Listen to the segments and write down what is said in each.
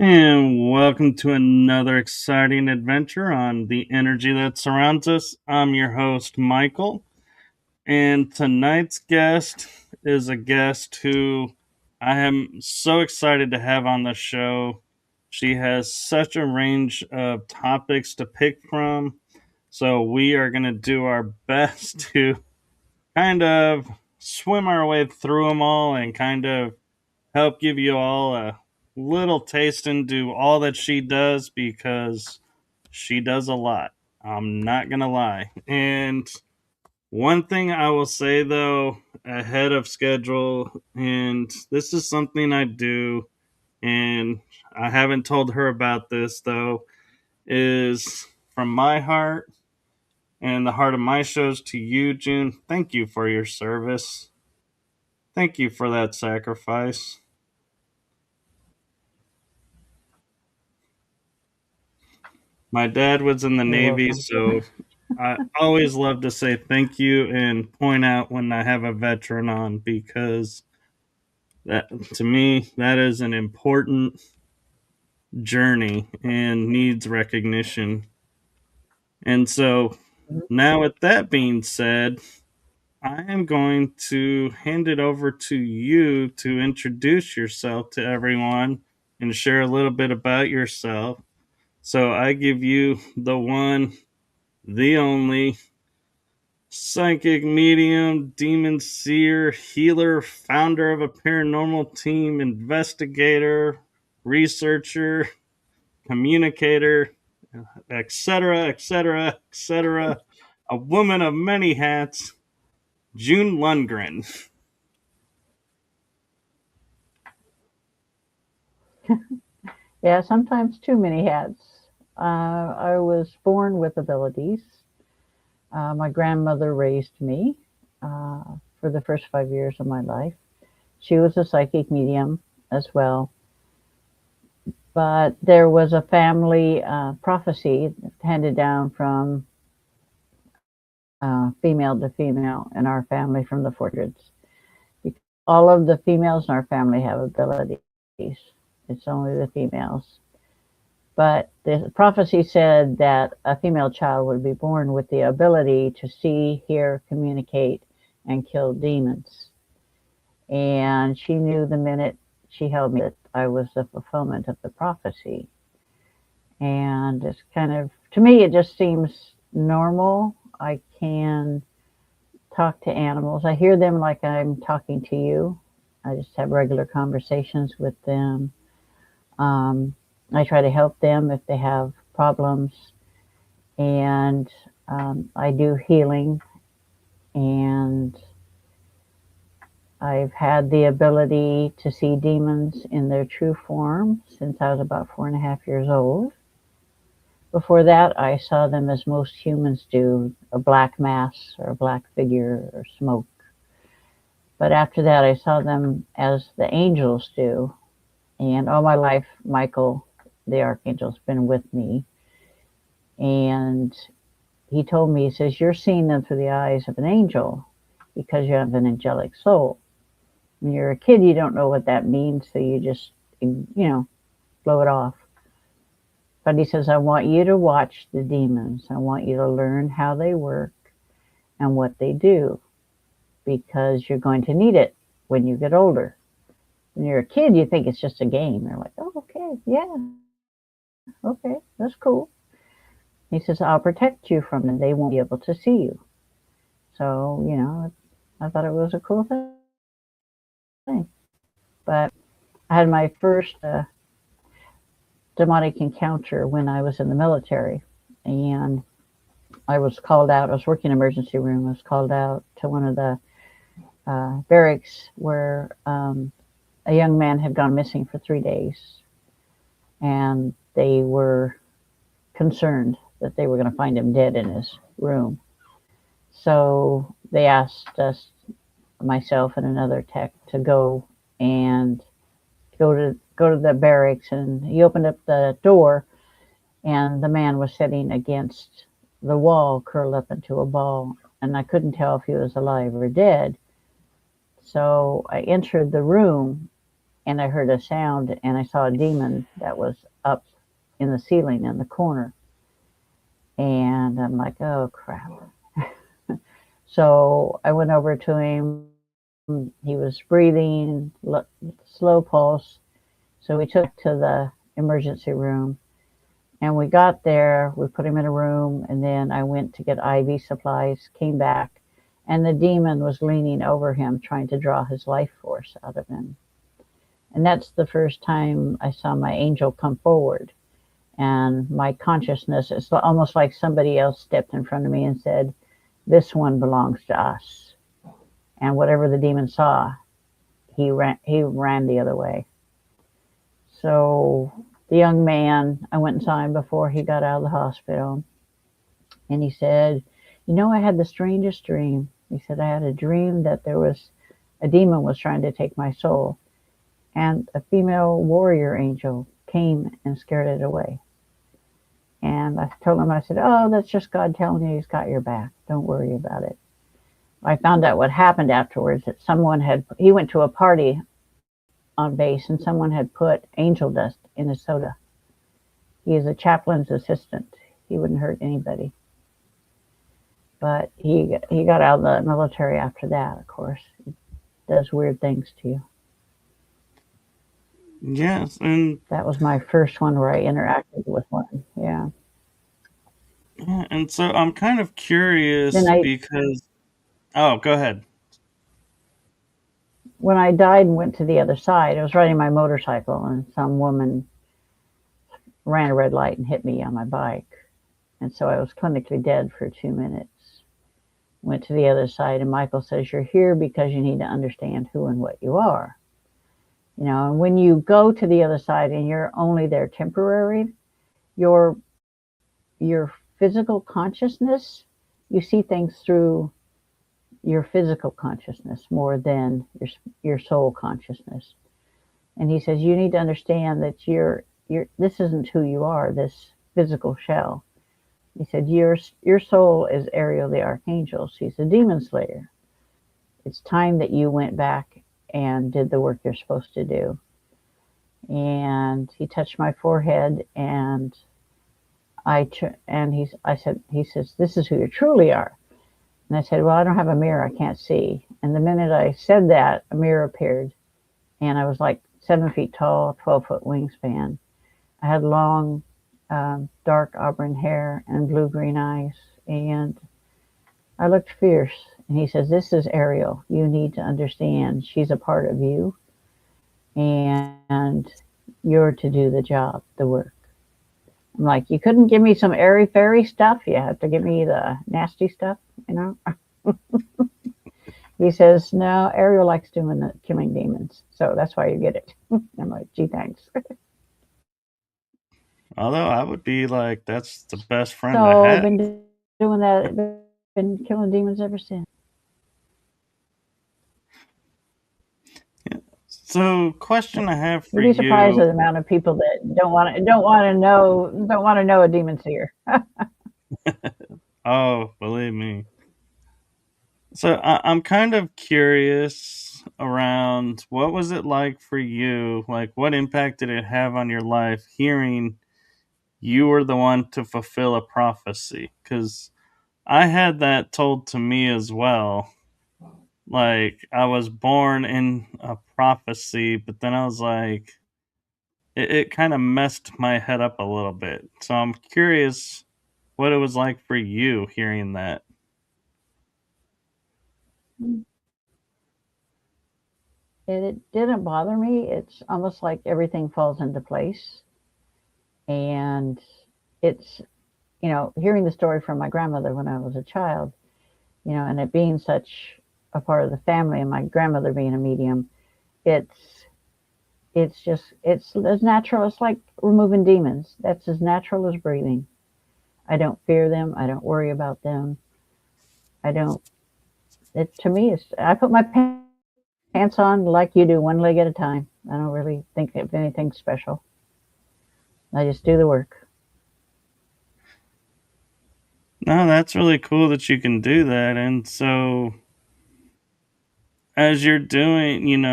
And welcome to another exciting adventure on the energy that surrounds us. I'm your host, Michael, and tonight's guest is a guest who I am so excited to have on the show. She has such a range of topics to pick from, so we are going to do our best to kind of swim our way through them all and kind of help give you all a little taste into all that she does because she does a lot. I'm not going to lie. And one thing I will say though, ahead of schedule, and this is something I do, and I haven't told her about this though, is from my heart and the heart of my shows to you, June. Thank you for your service. Thank you for that sacrifice. My dad was in the You're Navy, welcome. so I always love to say thank you and point out when I have a veteran on because that to me that is an important journey and needs recognition. And so now with that being said, I am going to hand it over to you to introduce yourself to everyone and share a little bit about yourself. So I give you the one, the only psychic medium, demon seer, healer, founder of a paranormal team, investigator, researcher, communicator, etc., etc., etc. A woman of many hats, June Lundgren. Yeah, sometimes too many hats. I was born with abilities. My grandmother raised me uh, for the first 5 years of my life. She was a psychic medium as well. But there was a family prophecy handed down from female to female in our family from the 400s. All of the females in our family have abilities. It's only the females. But the prophecy said that a female child would be born with the ability to see, hear, communicate, and kill demons. And she knew the minute she held me that I was the fulfillment of the prophecy. And it's kind of, to me, it just seems normal. I can talk to animals. I hear them like I'm talking to you. I just have regular conversations with them. Um, I try to help them if they have problems, and I do healing. And I've had the ability to see demons in their true form since I was about 4.5 years old. Before that, I saw them as most humans do, a black mass or a black figure or smoke. But after that, I saw them as the angels do. And all my life, Michael, the archangel's been with me. And he told me, he says, you're seeing them through the eyes of an angel because you have an angelic soul. When you're a kid, you don't know what that means, so you just, blow it off. But he says, I want you to watch the demons. I want you to learn how they work and what they do because you're going to need it when you get older. When you're a kid, you think it's just a game. You're like, oh, okay, yeah, okay, that's cool. He says, I'll protect you from them. They won't be able to see you. So, I thought it was a cool thing. But I had my first demonic encounter when I was in the military. And I was called out. I was working in emergency room. I was called out to one of the barracks where a young man had gone missing for 3 days. And they were concerned that they were going to find him dead in his room. So they asked us, myself and another tech, to go and go to the barracks. And he opened up the door, and the man was sitting against the wall, curled up into a ball, and I couldn't tell if he was alive or dead. So I entered the room, and I heard a sound, and I saw a demon that was up in the ceiling in the corner. And I'm like, oh crap. So I went over to him. He was breathing, slow pulse. So we took to the emergency room. And we got there, we put him in a room, and then I went to get IV supplies, came back, and the demon was leaning over him, trying to draw his life force out of him. And that's the first time I saw my angel come forward. And my consciousness, it's almost like somebody else stepped in front of me and said, this one belongs to us. And whatever the demon saw, he ran the other way. So the young man, I went and saw him before he got out of the hospital. And he said, I had the strangest dream. He said, I had a dream that there was a demon was trying to take my soul. And a female warrior angel came and scared it away. And I told him, I said, oh, that's just God telling you he's got your back. Don't worry about it. I found out what happened afterwards, that he went to a party on base and someone had put angel dust in his soda. He is a chaplain's assistant. He wouldn't hurt anybody. But he got out of the military after that, of course. He does weird things to you. Yes, and that was my first one where I interacted with one. Yeah. and so I'm kind of Then curious because go ahead. when I died and went to the other side, I was riding my motorcycle and some woman ran a red light and hit me on my bike. And so I was clinically dead for 2 minutes. Went to the other side, and Michael says, you're here because you need to understand who and what you are. And when you go to the other side and you're only there temporary, your physical consciousness, you see things through your physical consciousness more than your soul consciousness. And he says, you need to understand that this isn't who you are, this physical shell. He said, your soul is Ariel the Archangel. She's a demon slayer. It's time that you went back and did the work you're supposed to do. And he touched my forehead, and he says, this is who you truly are. And I said, well, I don't have a mirror. I can't see. And the minute I said that, a mirror appeared. And I was like 7 feet tall, 12-foot wingspan. I had long, dark auburn hair and blue-green eyes. And I looked fierce. And he says, this is Ariel. You need to understand she's a part of you. And you're to do the job, the work. I'm like, you couldn't give me some airy-fairy stuff? You have to give me the nasty stuff, He says, no, Ariel likes killing demons. So that's why you get it. I'm like, gee, thanks. Although I would be like, that's the best friend I So I've had. been doing that. Been killing demons ever since. Yeah. So, question I have for You'd be surprised you. at the amount of people that don't want to know a demon seer. Oh, believe me. So I'm kind of curious around what was it like for you? Like, what impact did it have on your life hearing you were the one to fulfill a prophecy? Because I had that told to me as well. Like, I was born in a prophecy, but then I was like, it kind of messed my head up a little bit. So I'm curious what it was like for you hearing that. It didn't bother me. It's almost like everything falls into place. And it's, hearing the story from my grandmother when I was a child, and it being such a part of the family and my grandmother being a medium, it's as natural. It's like removing demons. That's as natural as breathing. I don't fear them. I don't worry about them. I don't, to me, I put my pants on like you do, one leg at a time. I don't really think of anything special. I just do the work. No, that's really cool that you can do that. And so as you're doing,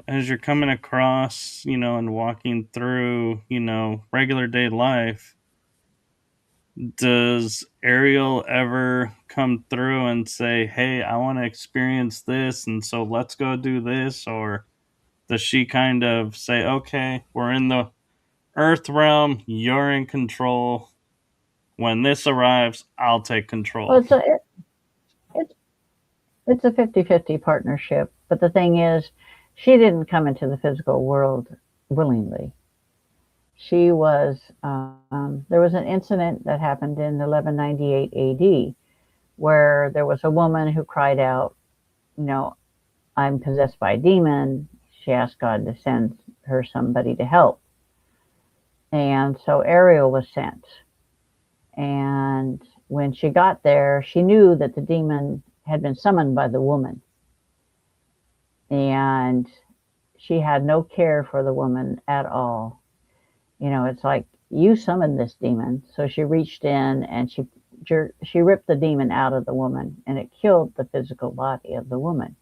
as you're coming across, and walking through, regular day life, does Ariel ever come through and say, "Hey, I want to experience this, and so let's go do this," or does she kind of say, "Okay, we're in the Earth realm, you're in control. When this arrives, I'll take Well, control"? it's it's a 50-50 partnership. But the thing is, she didn't come into the physical world willingly. She was there was an incident that happened in 1198 AD where there was a woman who cried out, you know, I'm possessed by a demon. She asked God to send her somebody to help. And so Ariel was sent. And when she got there, she knew that the demon had been summoned by the woman. And she had no care for the woman at all. It's like, you summoned this demon. So she reached in and she ripped the demon out of the woman, and it killed the physical body of the woman.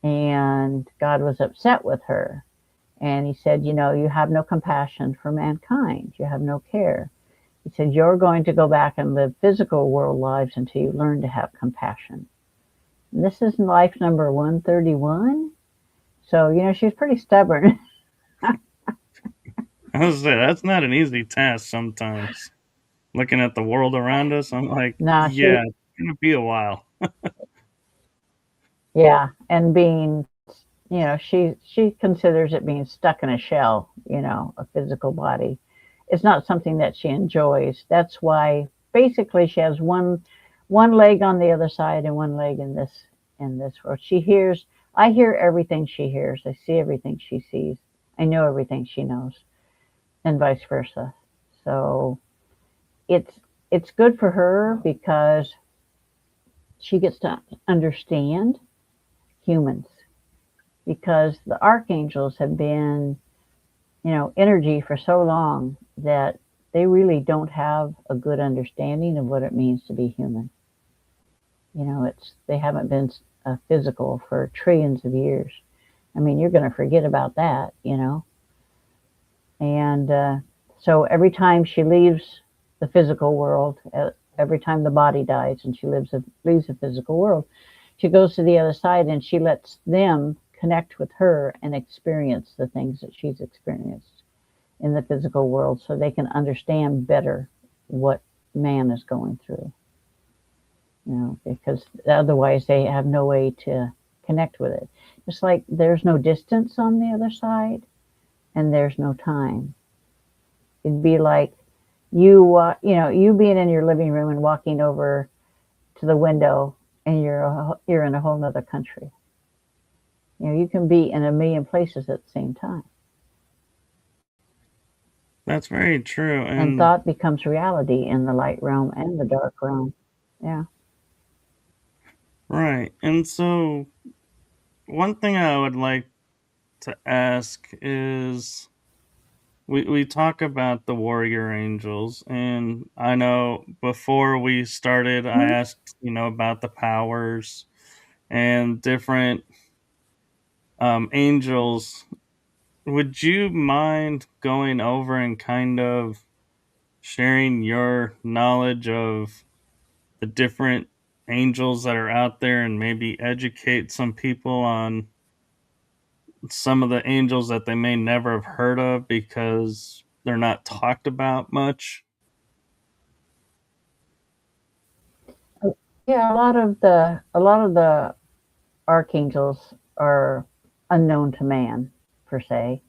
And God was upset with her. And he said, you have no compassion for mankind. You have no care. He said, you're going to go back and live physical world lives until you learn to have compassion. And this is life number 131. So, she's pretty stubborn. I was say that's not an easy task sometimes. Looking at the world around us, I'm like, Nah, yeah, it's gonna be a while. yeah. And she considers it being stuck in a shell, a physical body. It's not something that she enjoys. That's why basically she has one leg on the other side and one leg in this world. I hear everything she hears. I see everything she sees. I know everything she knows, and vice versa. So it's it's good for her because she gets to understand humans, because the archangels have been, energy for so long that they really don't have a good understanding of what it means to be human. They haven't been physical for trillions of years. I mean, you're going to forget about that. And so every time she leaves the physical world, every time the body dies and she leaves the physical world, she goes to the other side and she lets them connect with her and experience the things that she's experienced in the physical world, so they can understand better what man is going through. Because otherwise they have no way to connect with it. Just like there's no distance on the other side and there's no time. It'd be like you being in your living room and walking over to the window, and you're in a whole nother country. You can be in a million places at the same time. That's very true. And And thought becomes reality in the light realm and the dark realm. Yeah. right. And so one thing I would like to ask is, we talk about the warrior angels, and I know before we started I Mhm. asked, about the powers and different angels. Would you mind going over and kind of sharing your knowledge of the different angels that are out there, and maybe educate some people on some of the angels that they may never have heard of because they're not talked about much? Yeah, a lot of the archangels are unknown to man, per se.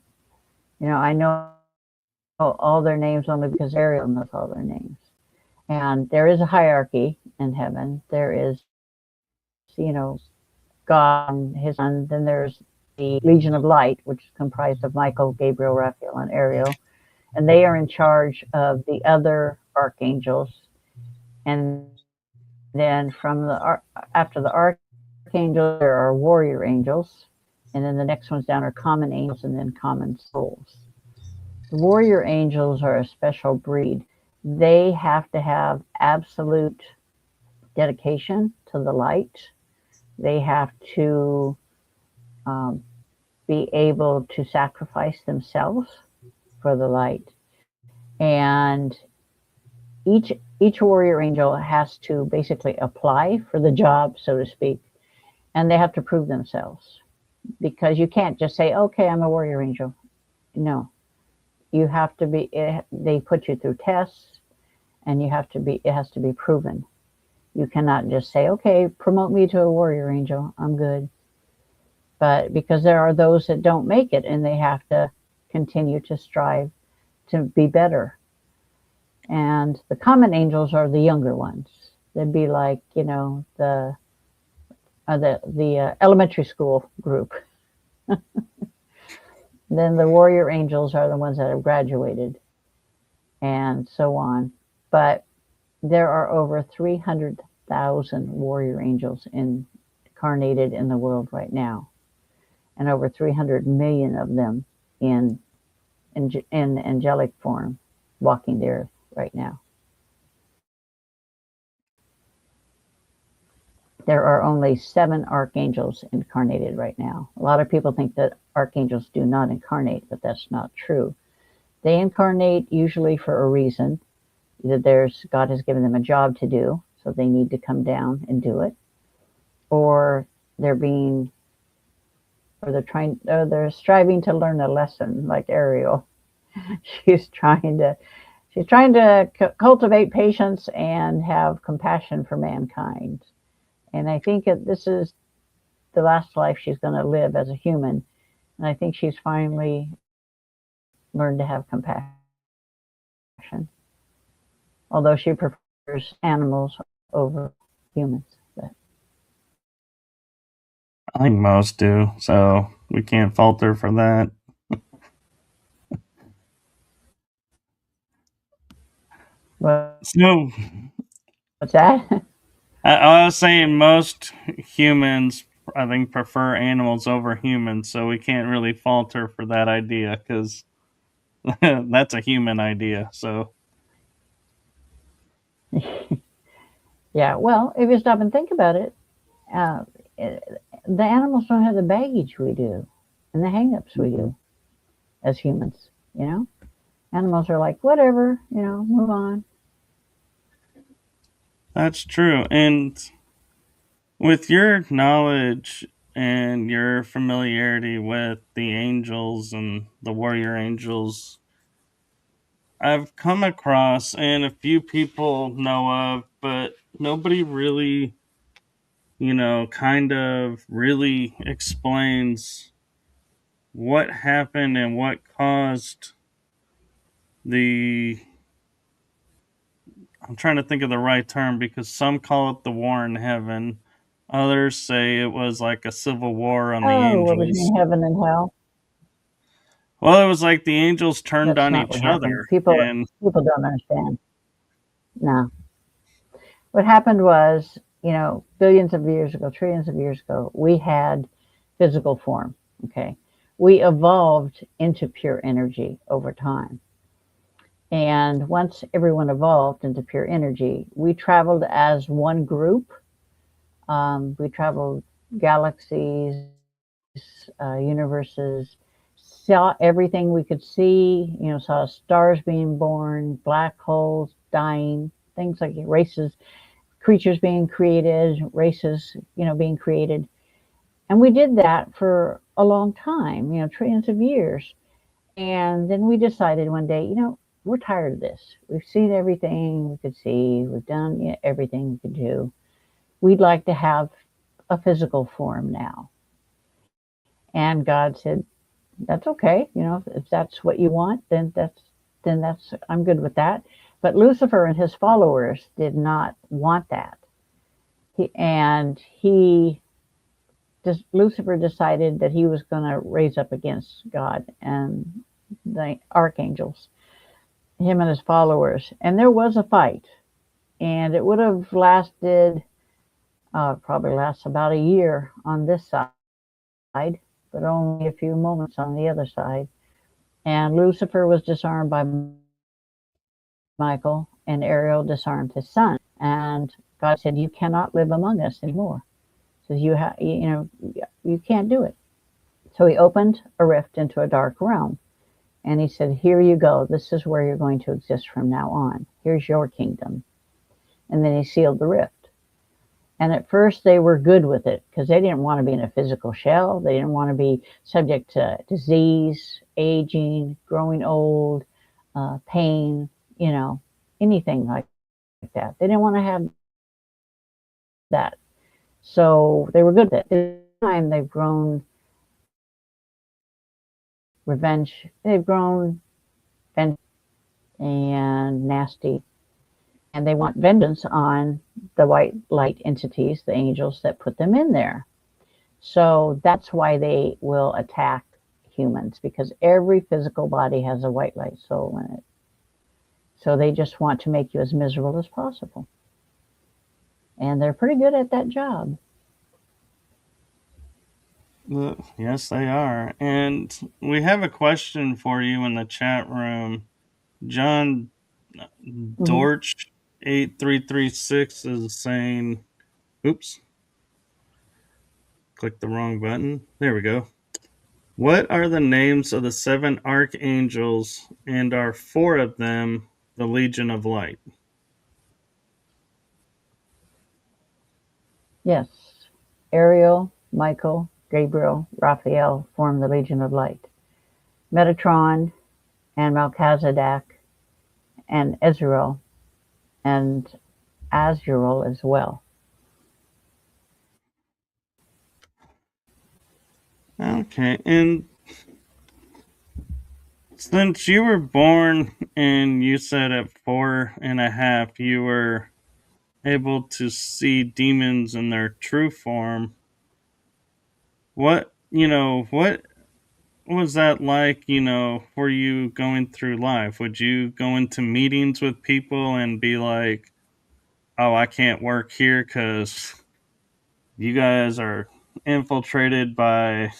I know all their names only because Ariel knows all their names. And there is a hierarchy in heaven. There is, you know, God and his son. Then there's the Legion of Light, which is comprised of Michael, Gabriel, Raphael, and Ariel. And they are in charge of the other archangels. And then after the archangels, there are warrior angels. And then the next ones down are common angels and then common souls. The warrior angels are a special breed. They have to have absolute dedication to the light. They have to um, be able to sacrifice themselves for the light. And each each warrior angel has to basically apply for the job, so to speak, and they have to prove themselves, because you can't just say, okay, I'm a warrior angel. No, you have to be, they put you through tests, and it has to be proven. You cannot just say, okay, promote me to a warrior angel, I'm good. But because there are those that don't make it, and they have to continue to strive to be better. And the common angels are the younger ones. They'd be like, the elementary school group. Then the warrior angels are the ones that have graduated, and so on. But there are over 300,000 warrior angels incarnated in the world right now, and over 300 million of them in angelic form walking the earth right now. There are only 7 archangels incarnated right now. A lot of people think that archangels do not incarnate, but that's not true. They incarnate usually for a reason. Either God has given them a job to do, so they need to come down and do it, or they're they're striving to learn a lesson, like Ariel. She's trying to cultivate patience and have compassion for mankind. And I think that this is the last life she's going to live as a human. And I think she's finally learned to have compassion. Although she prefers animals over humans. But I think most do, so we can't fault her for that. So what's that? I was saying most humans, I think, prefer animals over humans, so we can't really fault her for that idea because that's a human idea. So Yeah, well, if you stop and think about it, uh, the animals don't have the baggage we do and the hangups we do as humans, you know? Animals are like, whatever, move on. that's true. And with your knowledge and your familiarity with the angels and the warrior angels, I've come across, and a few people know of, but nobody really, kind of really explains what happened and what caused the. I'm trying to think of the right term because some call it the war in heaven. Others say it was like a civil war on the Oh, what angels. between heaven and hell? Well, it was like the angels turned That's on not each what other. happened. People And people don't understand. No. What happened was, billions of years ago, trillions of years ago, we had physical form. Okay. We evolved into pure energy over time. And once everyone evolved into pure energy, we traveled as one group. We traveled galaxies, universes, saw everything we could see, saw stars being born, black holes dying, things like races, creatures being created, races, being created. And we did that for a long time, trillions of years. And then we decided one day, we're tired of this. We've seen everything we could see. We've done everything we could do. We'd like to have a physical form now. And God said, that's okay. If that's what you want, then I'm good with that. But Lucifer and his followers did not want that. Lucifer decided that he was going to raise up against God and the archangels, him and his followers. And there was a fight, and it would have lasted, probably lasts about a year on this side, but only a few moments on the other side. And Lucifer was disarmed by Michael, and Ariel disarmed his son. And God said, "You cannot live among us anymore. So you can't do it." So he opened a rift into a dark realm. And he said, here you go. This is where you're going to exist from now on. Here's your kingdom. And then he sealed the rift. And at first they were good with it because they didn't want to be in a physical shell. They didn't want to be subject to disease, aging, growing old, pain, anything like that. They didn't want to have that. So they were good at it. This time they've grown revenge. They've grown vengeance and nasty. And they want vengeance on the white light entities, the angels that put them in there. So that's why they will attack humans, because every physical body has a white light soul in it. So they just want to make you as miserable as possible. And they're pretty good at that job. Yes, they are. And we have a question for you in the chat room. John Mm-hmm. Dorch 8336 is saying, oops, click the wrong button. There we go. What are the names of the seven archangels, and are four of them the Legion of Light? Yes. Ariel, Michael, Gabriel, Raphael form the Legion of Light. Metatron and Melchizedek and Ezrael and Azrael as well. Okay, and since you were born and you said at 4.5 you were able to see demons in their true form, what was that like, for you going through life? Would you go into meetings with people and be like, oh, I can't work here because you guys are infiltrated by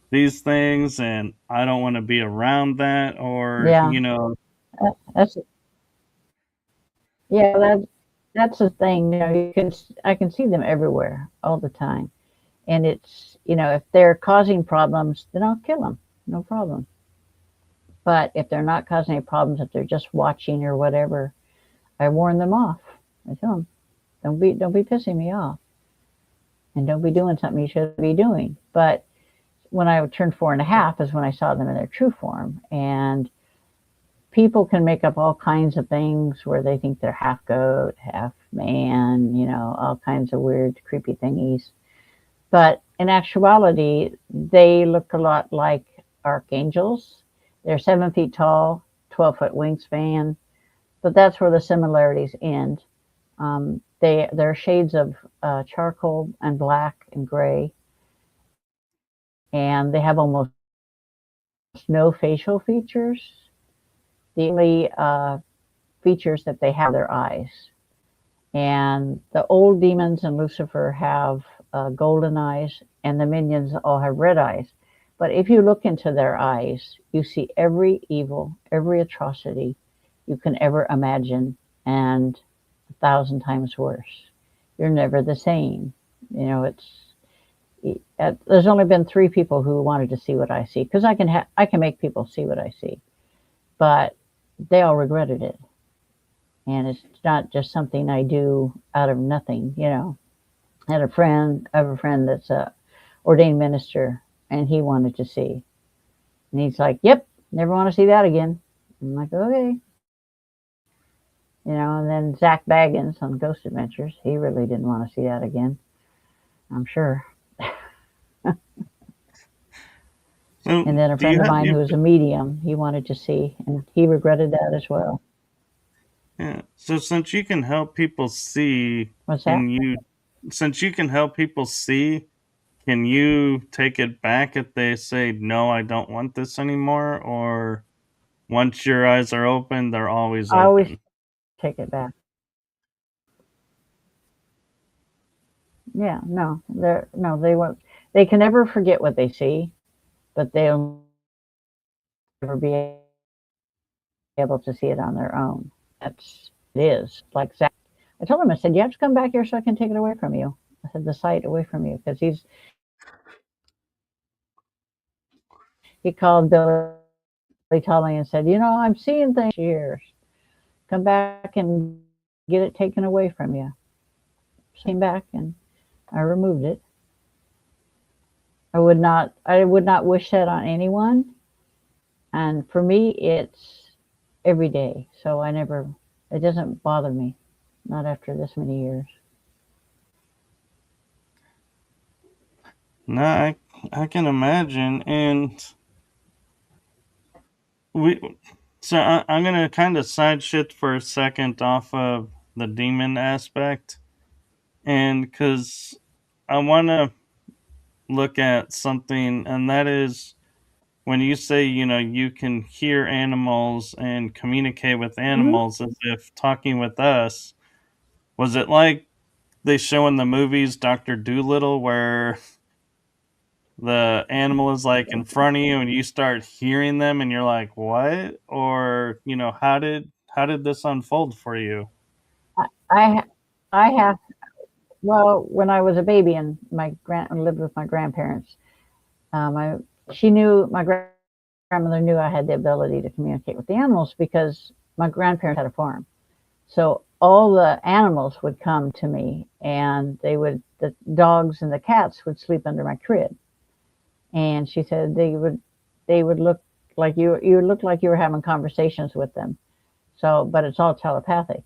these things and I don't want to be around that? Or, Yeah, that's yeah, that's the thing. I can see them everywhere all the time, and it's if they're causing problems, then I'll kill them, no problem. But if they're not causing any problems, if they're just watching or whatever, I warn them off. I tell them, don't be pissing me off, and don't be doing something you shouldn't be doing. But when I turned 4.5 is when I saw them in their true form, and people can make up all kinds of things where they think they're half goat, half man, all kinds of weird, creepy thingies. But in actuality, they look a lot like archangels. They're 7 feet tall, 12-foot wingspan, but that's where the similarities end. They're shades of charcoal and black and gray, and they have almost no facial features. The only features that they have are their eyes. And the old demons and Lucifer have golden eyes, and the minions all have red eyes. But if you look into their eyes, you see every evil, every atrocity you can ever imagine, and 1,000 times worse. You're never the same. There's only been 3 people who wanted to see what I see, because I can make people see what I see, but they all regretted it. And it's not just something I do out of nothing. I have a friend that's a ordained minister, and he wanted to see, and he's like, "Yep, never want to see that again." I'm like, "Okay." And then Zach Baggins on Ghost Adventures, he really didn't want to see that again, I'm sure. So, And then a do you friend of have mine the who was a medium, he wanted to see, and he regretted that as well. yeah? So, since you can help people see, What's that? can you? Since you can help people see, can you take it back if they say no, I don't want this anymore? Or once your eyes are open, they're always I always open? take it back. Yeah, no, they won't. They can never forget what they see, but they'll never be able to see it on their own. It is like Zach. I told him, I said, you have to come back here so I can take it away from you. I said, the sight away from you, because He called Billy Tully and said, I'm seeing things years. Come back and get it taken away from you. So I came back and I removed it. I would not wish that on anyone. And for me, it's every day. So it doesn't bother me. Not after this many years. No, I can imagine. And we, I'm going to kind of side shift for a second off of the demon aspect. And because I want to look at something, and that is when you say, you can hear animals and communicate with Mm-hmm. animals as if talking with us. Was it like they show in the movies Dr. Doolittle where the animal is like in front of you and you start hearing them and you're like, what? Or, how did this unfold for you? I, I have, well, when I was a baby and I lived with my grandparents, I, she knew, my grandmother knew I had the ability to communicate with the animals because my grandparents had a farm. So all the animals would come to me and the dogs and the cats would sleep under my crib. And she said they would look like you would look like you were having conversations with them. So, but it's all telepathic.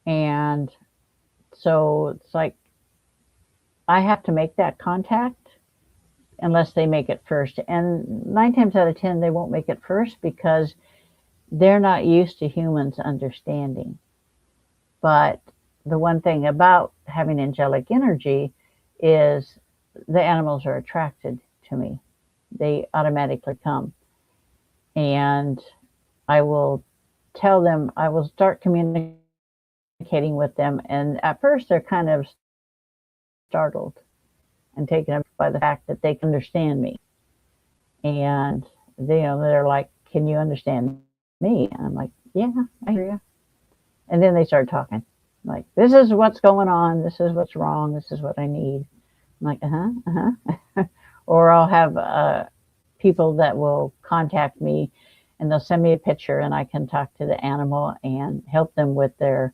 And so it's like I have to make that contact unless they make it first. And 9 times out of 10, they won't make it first because they're not used to humans understanding. But the one thing about having angelic energy is the animals are attracted to me. They automatically come. And I will tell them, I will start communicating with them. And at first, they're kind of startled and taken aback by the fact that they can understand me. And they're like, "Can you understand me?" And I'm like, "Yeah, I hear you." And then they start talking, like, "This is what's going on. This is what's wrong. This is what I need." I'm like, or I'll have people that will contact me and they'll send me a picture and I can talk to the animal and help them with their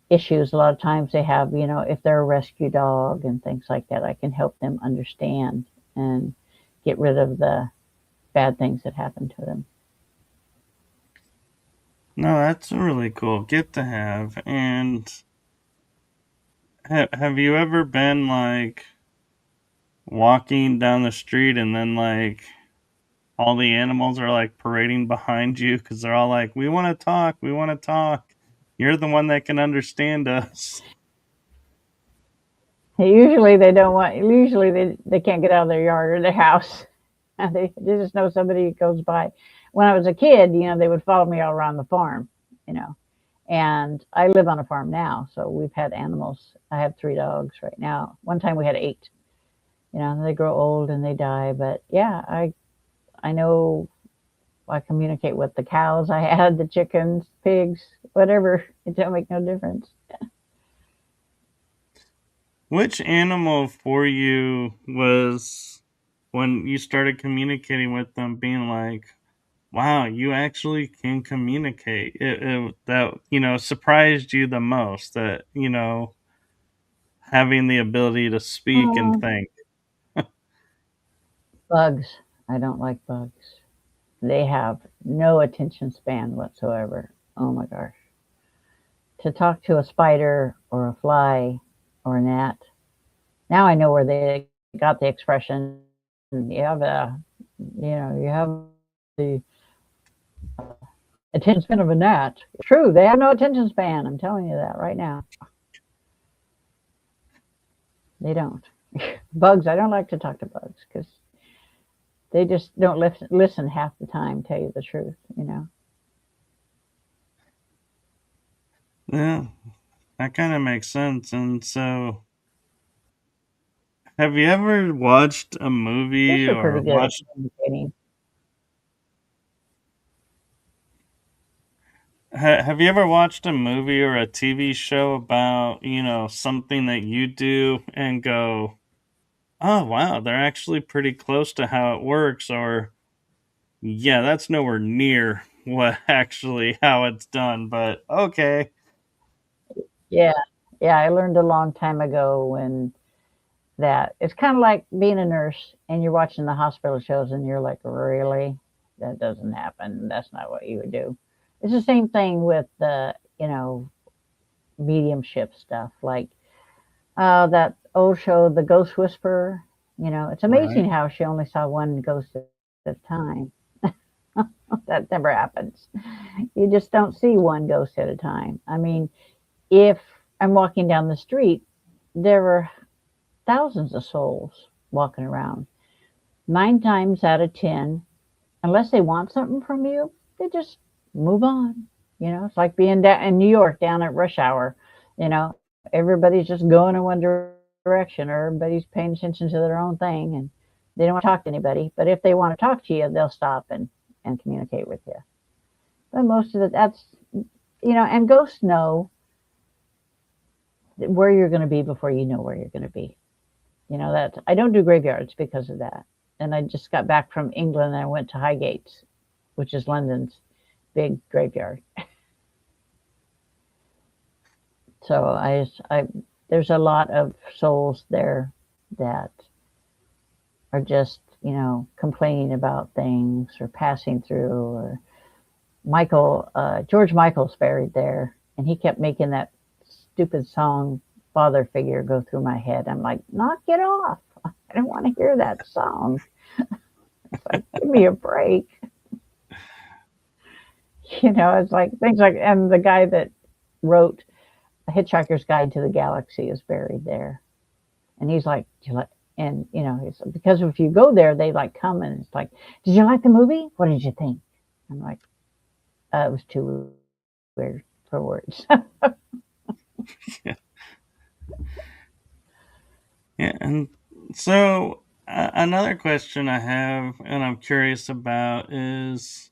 issues. A lot of times they have, if they're a rescue dog and things like that, I can help them understand and get rid of the bad things that happen to them. No, that's a really cool gift to have. And have you ever been like walking down the street and then like all the animals are like parading behind you because they're all like, we want to talk, we want to talk. You're the one that can understand us. Usually they don't want. Usually they can't get out of their yard or their house. They just know somebody goes by. When I was a kid, they would follow me all around the farm, you know. And I live on a farm now, so we've had animals. I have 3 dogs right now. One time we had 8. They grow old and they die. But yeah, I know I communicate with the cows I had, the chickens, pigs, whatever. It don't make no difference. Which animal for you was when you started communicating with them being like, wow, you actually can communicate? That, surprised you the most, that, having the ability to speak and Oh, think. bugs. I don't like bugs. They have no attention span whatsoever. Oh my gosh. To talk to a spider or a fly or a gnat, now I know where they got the expression. You have the attention span of a gnat. It's true. They have no attention span. I'm telling you that right now. They don't. Bugs, I don't like to talk to bugs because they just don't listen half the time, tell you the truth. Yeah, that kind of makes sense. And so, have you ever watched a movie Fish are pretty or good at watched communicating. have you ever watched a movie or a TV show about, something that you do and go, oh wow, they're actually pretty close to how it works? Or Yeah, that's nowhere near what actually how it's done, but okay. Yeah. Yeah, I learned a long time ago when that it's kind of like being a nurse and you're watching the hospital shows and you're like, really? That doesn't happen. That's not what you would do. It's the same thing with the, mediumship stuff. Like that old show, The Ghost Whisperer. It's Right. amazing how she only saw one ghost at a time. That never happens. You just don't see one ghost at a time. I mean, if I'm walking down the street, there are thousands of souls walking around. 9 times out of 10, unless they want something from you, they just move on. It's like being down in New York down at rush hour. Everybody's just going in one direction, or everybody's paying attention to their own thing, and they don't want to talk to anybody. But if they want to talk to you, they'll stop and communicate with you. But most of and ghosts know where you're going to be before you know where you're going to be. That I don't do graveyards because of that. And I just got back from England and I went to Highgate, which is London's big graveyard. So there's a lot of souls there that are just, complaining about things or passing through. Or George Michael's buried there, and he kept making that stupid song Father Figure go through my head. I'm like, knock it off. I don't want to hear that song. It's like, give me a break. It's like things like, and the guy that wrote A Hitchhiker's Guide to the Galaxy is buried there. And he's like, and it's because if you go there, they like come and it's like, did you like the movie? What did you think? I'm like, it was too weird for words. Yeah. Yeah, and so another question I have and I'm curious about is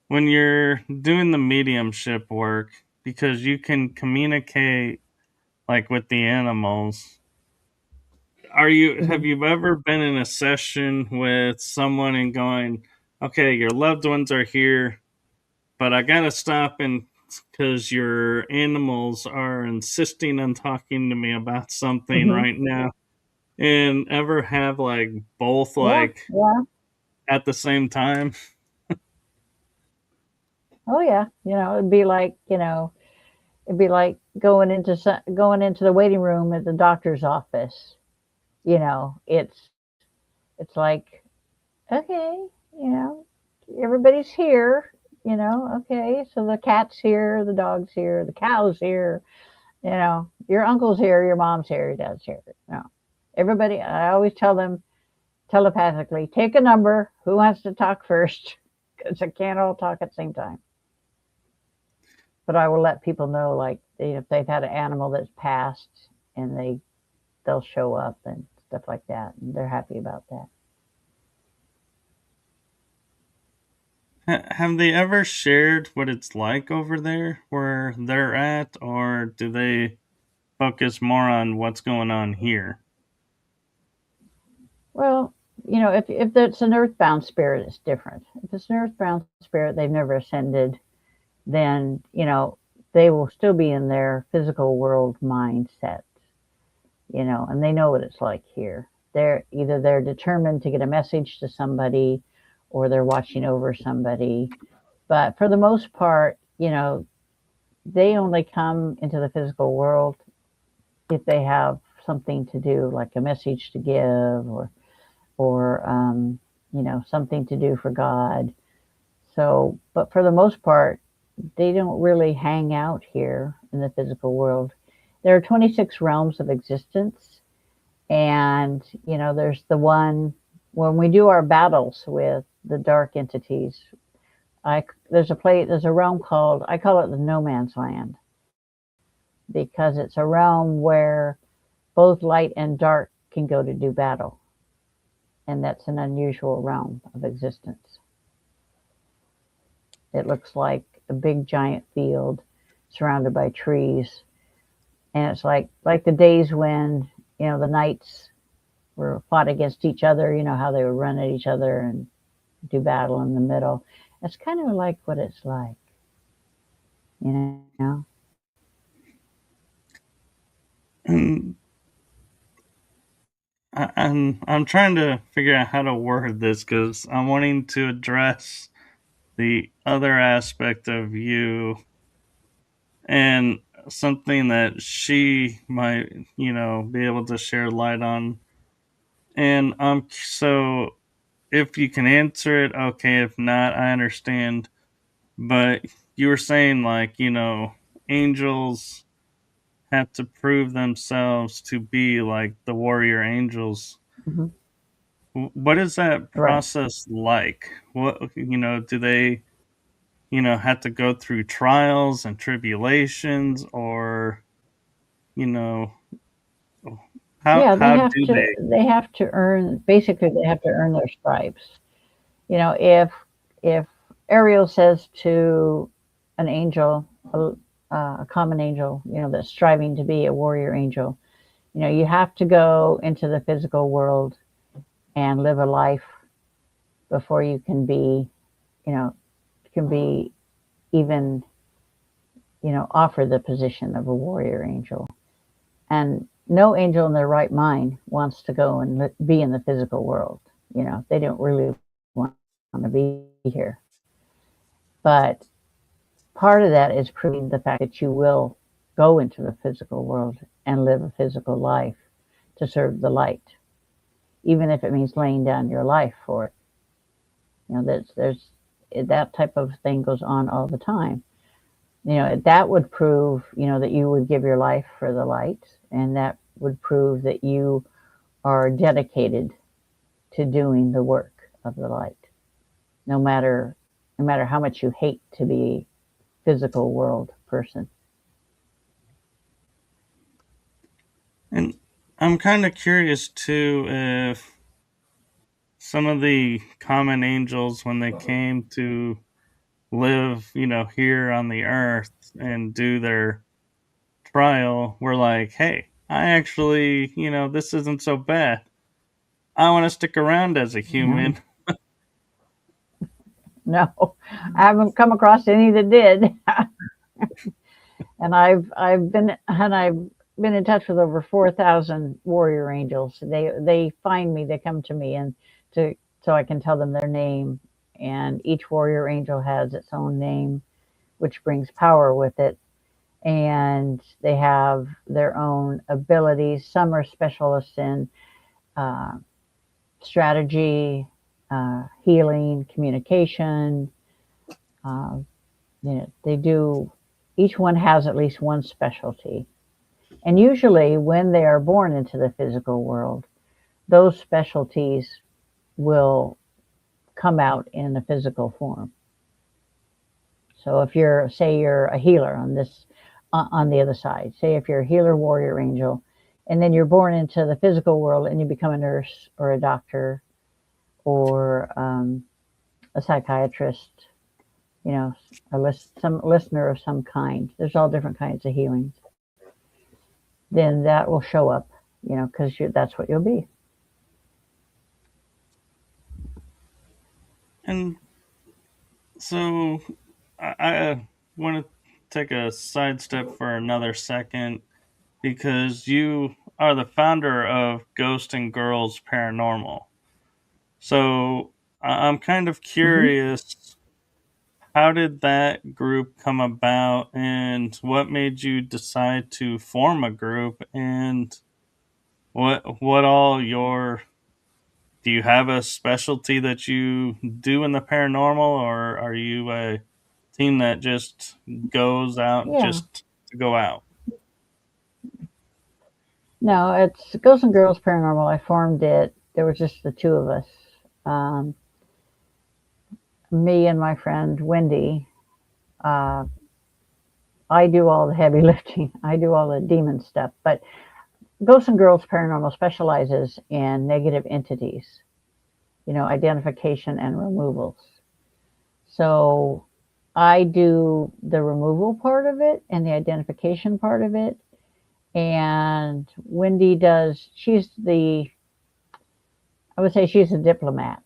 when you're doing the mediumship work, because you can communicate like with the animals. Have Mhm. you ever been in a session with someone and going, okay, your loved ones are here, but I gotta stop and because your animals are insisting on talking to me about something Mhm. right now, and ever have like both Yeah. like Yeah. at the same time? Oh yeah. It'd be like going into the waiting room at the doctor's office. It's like, okay, you know, everybody's here. Okay, so the cat's here, the dog's here, the cow's here. Your uncle's here, your mom's here, your dad's here. Everybody. I always tell them telepathically, take a number. Who wants to talk first? Because I can't all talk at the same time. But I will let people know, like, if they've had an animal that's passed, and they'll show up and stuff like that, and they're happy about that. Have they ever shared what it's like over there where they're at, or do they focus more on what's going on here? Well, if it's an earthbound spirit, it's different. If it's an earthbound spirit, they've never ascended, then they will still be in their physical world mindset, and they know what it's like here. They're determined to get a message to somebody, or they're watching over somebody. But for the most part, they only come into the physical world if they have something to do, like a message to give, or something to do for God. So, but for the most part, they don't really hang out here in the physical world. There are 26 realms of existence, and there's the one when we do our battles with the dark entities. There's a realm called, I call it the no man's land, because it's a realm where both light and dark can go to do battle, and that's an unusual realm of existence. It looks like a big giant field surrounded by trees, and it's like the days when the knights were fought against each other. How they would run at each other, and do battle in the middle. It's kind of like what it's like, you know. And I'm trying to figure out how to word this because I'm wanting to address the other aspect of you and something that she might, be able to share light on. And so if you can answer it, okay. If not, I understand. But you were saying, like, angels have to prove themselves to be like the warrior angels. Hmm. What is that Right. process like? What, do they, have to go through trials and tribulations, or, you know, Yeah, how do they? they have to earn, basically they have to earn their stripes. You know, if Ariel says to an angel, a common angel, that's striving to be a warrior angel, you have to go into the physical world and live a life before you can be, you know, can be even, offer the position of a warrior angel. And no angel in their right mind wants to go and be in the physical world. They don't really want to be here. But part of that is proving the fact that you will go into the physical world and live a physical life to serve the light, even if it means laying down your life for it. There's that type of thing goes on all the time. That would prove, that you would give your life for the light, and that would prove that you are dedicated to doing the work of the light, no matter how much you hate to be physical world person. And I'm kind of curious too if some of the common angels, when they came to live, here on the earth and do their trial, were like, hey, I actually, this isn't so bad. I want to stick around as a human. No, I haven't come across any that did. And I've been in touch with over 4,000 warrior angels. They find me, they come to me, and to so I can tell them their name. And each warrior angel has its own name, which brings power with it. And they have their own abilities. Some are specialists in uh, strategy, healing, communication. Uh, they do. Each one has at least one specialty. And usually, when they are born into the physical world, those specialties will come out in a physical form. So if you're a healer on the other side, say if you're a healer warrior angel, and then you're born into the physical world and you become a nurse or a doctor or a psychiatrist, some listener of some kind. There's all different kinds of healings. Then that will show up, because that's what you'll be. And so I want to take a sidestep for another second because you are the founder of Ghost and Girls Paranormal. So I'm kind of Hmm. curious, how did that group come about and what made you decide to form a group, and what all your do you have a specialty that you do in the paranormal, or are you a team that just goes out Yeah. just to go out? No, it's Ghosts and Girls Paranormal. I formed it. There was just the two of us. Um, Me and my friend Wendy. Uh, I do all the heavy lifting. I do all the demon stuff. But Ghosts and Girls Paranormal specializes in negative entities, identification and removals. So I do the removal part of it and the identification part of it. And I would say she's a diplomat.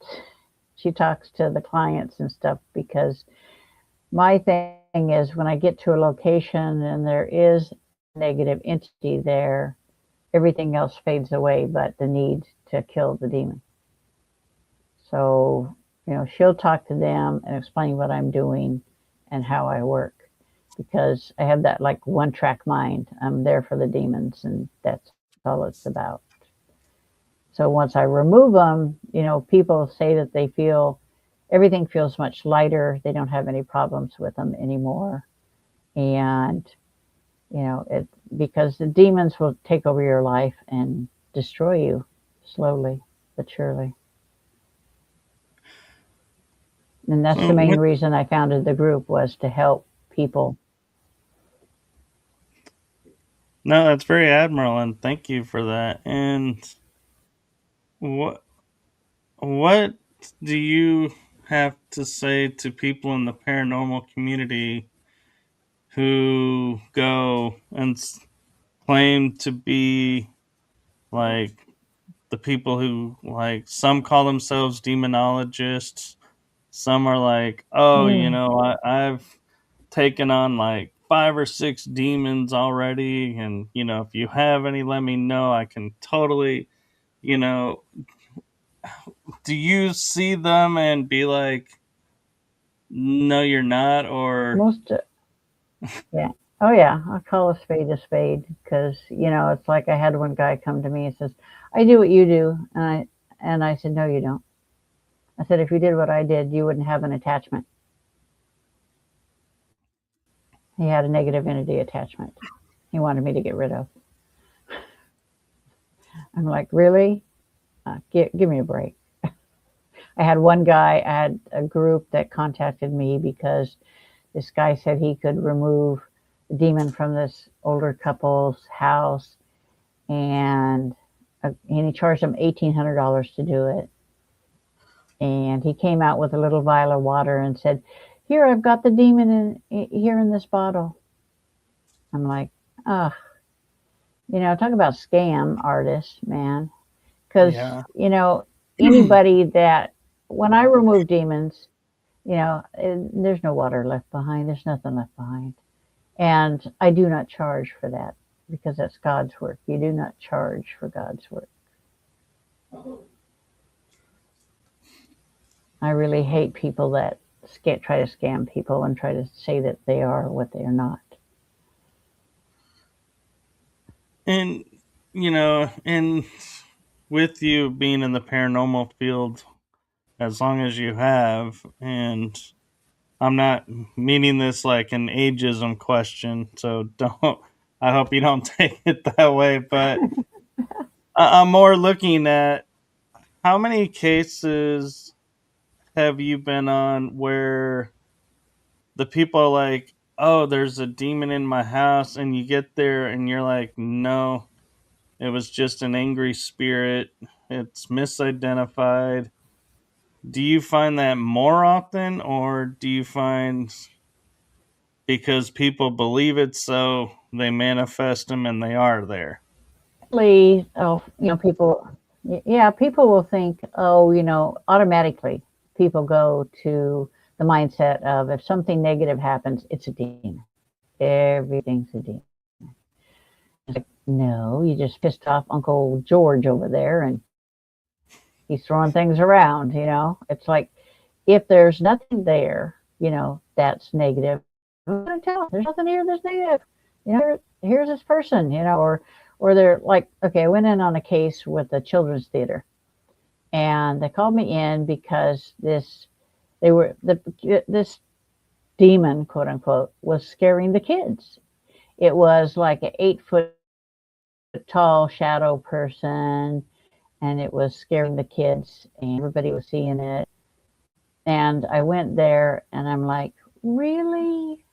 she talks to the clients and stuff, because my thing is when I get to a location and there is a negative entity there, everything else fades away but the need to kill the demon. So, she'll talk to them and explain what I'm doing and how I work, because I have that like one track mind. I'm there for the demons, and that's all it's about. So once I remove them, people say that they feel everything feels much lighter. They don't have any problems with them anymore. And, it because the demons will take over your life and destroy you slowly but surely. And that's So the main with reason I founded the group, was to help people. no, that's very admirable, and thank you for that. And what what do you have to say to people in the paranormal community who go and claim to be like the people who, like, some call themselves demonologists, some are like, oh, Mm. I've taken on like 5 or 6 demons already, and if you have any, let me know. I can totally, you know do you see them and be like, no, you're not? Or Most, yeah. Oh, yeah. I call a spade, because, it's like I had one guy come to me and says, I do what you do. And I said, no, you don't. I said, if you did what I did, you wouldn't have an attachment. He had a negative entity attachment he wanted me to get rid of. I'm like, really? Give me a break. I had a group that contacted me because this guy said he could remove the demon from this older couple's house, and he charged them $1,800 to do it. And he came out with a little vial of water and said, "Here, I've got the demon here in this bottle." I'm like, ah, talk about scam artists, man. Because yeah. anybody that when I remove demons, there's no water left behind. There's nothing left behind. And I do not charge for that, because that's God's work. You do not charge for God's work. I really hate people that try to scam people and try to say that they are what they are not. And and with you being in the paranormal field as long as you have, and I'm not meaning this like an ageism question, so don't. I hope you don't take it that way. But I'm more looking at how many cases have you been on where the people are like, "Oh, there's a demon in my house," and you get there and you're like, "No, it was just an angry spirit. It's misidentified." Do you find that more often, or do you find because people believe it, so they manifest them and they are there? Oh, people, yeah, people will think, oh, automatically people go to the mindset of, if something negative happens, it's a demon. Everything's a demon. It's like, no, you just pissed off Uncle George over there, and he's throwing things around. It's like, if there's nothing there, that's negative, I'm going to tell, there's nothing here that's negative. Here's this person, or they're like, okay, I went in on a case with the children's theater, and they called me in because this demon, quote unquote, was scaring the kids. It was like an 8 foot tall shadow person, and it was scaring the kids, and everybody was seeing it. And I went there, and I'm like, really?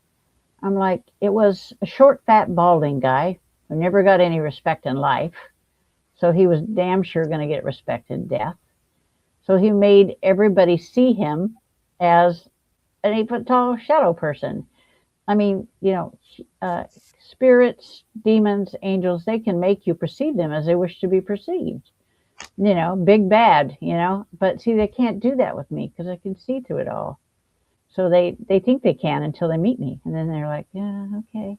I'm like, it was a short, fat, balding guy who never got any respect in life. So he was damn sure going to get respect in death. So he made everybody see him as an 8 foot tall shadow person. I mean, spirits, demons, angels, they can make you perceive them as they wish to be perceived. big bad, But see, they can't do that with me because I can see through it all. So they think they can until they meet me, and then they're like, yeah, okay.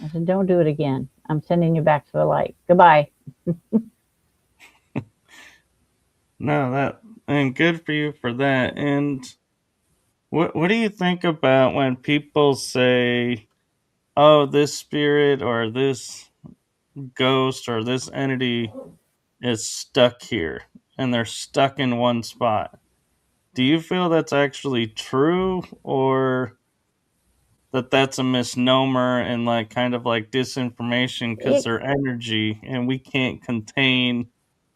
I said, don't do it again. I'm sending you back to the light. Goodbye. No, that and good for you for that. And what do you think about when people say, "Oh, this spirit or this ghost or this entity is stuck here and they're stuck in one spot"? Do you feel that's actually true, or that that's a misnomer and like kind of like disinformation because It, they're energy and we can't contain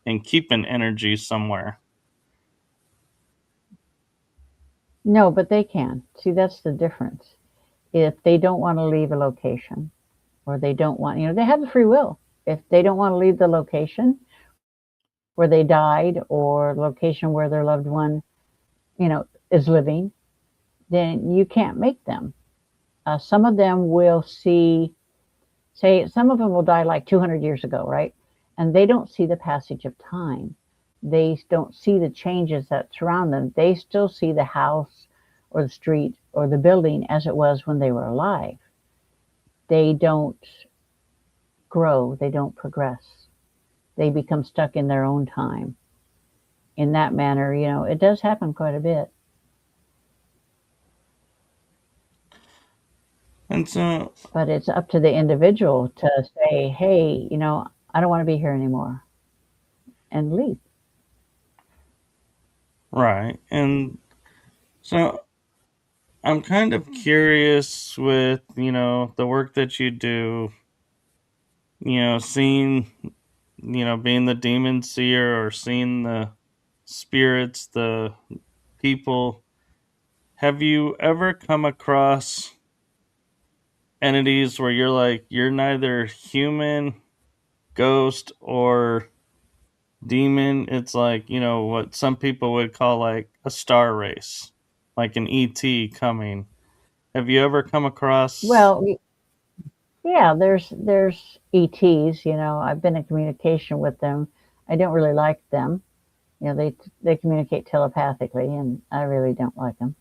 and keep an energy somewhere? no, but they can. See, that's the difference. If they don't want to leave a location, or they don't want, they have the free will. If they don't want to leave the location where they died or location where their loved one, is living, then you can't make them. Some of them will see, say, some of them will die like 200 years ago, right? And they don't see the passage of time. They don't see the changes that surround them. They still see the house or the street or the building as it was when they were alive. They don't grow, they don't progress. They become stuck in their own time. In that manner, it does happen quite a bit. And so, But it's up to the individual to say, hey, I don't want to be here anymore and leave. right. And so I'm kind of curious with, the work that you do, seeing, being the demon seer or seeing the spirits, the people. Have you ever come across entities where you're like, you're neither human, ghost, or demon? It's like, what some people would call like a star race, like an ET coming. Have you ever come across? Well, yeah, there's ETs. I've been in communication with them. I don't really like them. They communicate telepathically, and I really don't like them.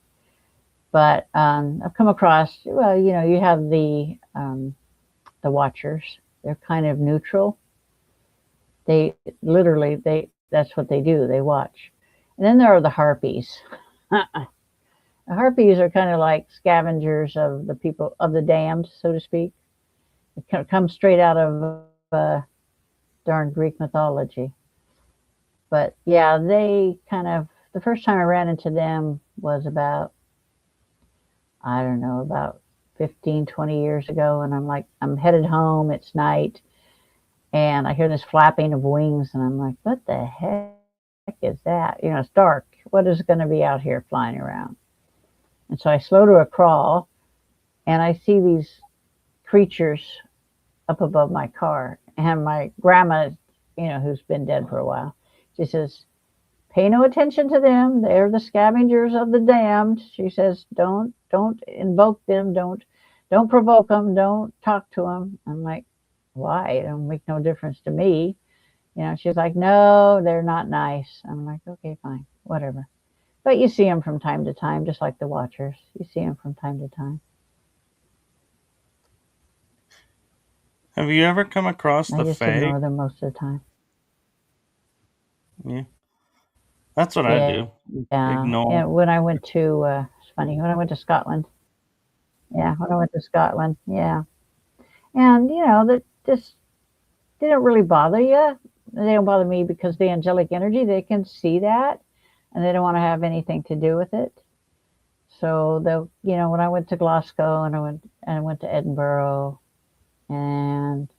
But I've come across. Well, you have the watchers. They're kind of neutral. They literally they that's what they do. They watch. And then there are the harpies. The harpies are kind of like scavengers of the people of the damned, so to speak. It comes straight out of darn Greek mythology. But yeah, they kind of, the first time I ran into them was about, I don't know, about 15, 20 years ago. And I'm like, I'm headed home. It's night. And I hear this flapping of wings. And I'm like, what the heck is that? It's dark. What is going to be out here flying around? And so I slow to a crawl and I see these creatures up above my car. And my grandma, who's been dead for a while, she says, pay no attention to them. They're the scavengers of the damned. She says, don't invoke them. Don't provoke them. Don't talk to them. I'm like, why? It don't make no difference to me. She's like, no, they're not nice. I'm like, okay, fine, whatever. But you see them from time to time, just like the watchers. You see them from time to time. Have you ever come across I the just Fae? ignore them most of the time. Yeah, that's what I Yeah, do. yeah. Ignore. And when I went to, it's funny, when I went to Scotland, yeah, when I went to Scotland, yeah. And, that just, they don't really bother you. They don't bother me because the angelic energy, they can see that and they don't want to have anything to do with it. So when I went to Glasgow and I went to Edinburgh and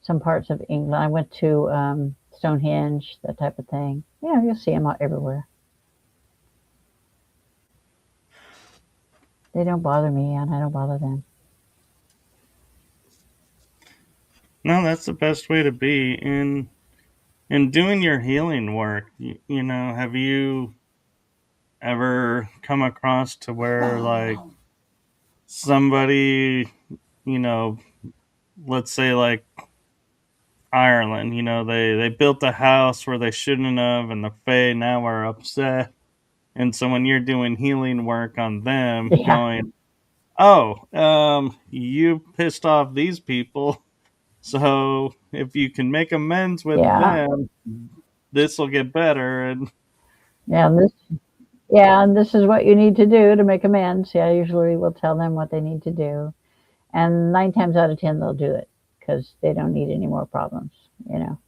some parts of England, I went to Stonehenge, that type of thing. You'll see them out everywhere. They don't bother me and I don't bother them. No, that's the best way to be in doing your healing work. Have you ever come across to where like somebody, you know, let's say like Ireland. They built a house where they shouldn't have, and the Fae now are upset. And so when you're doing healing work on them, Yeah, going, oh, you pissed off these people, so if you can make amends with yeah, them, this will get better. And yeah. And this is what you need to do to make amends. Yeah, usually we'll tell them what they need to do, and 9 times out of 10 they'll do it because they don't need any more problems. You know,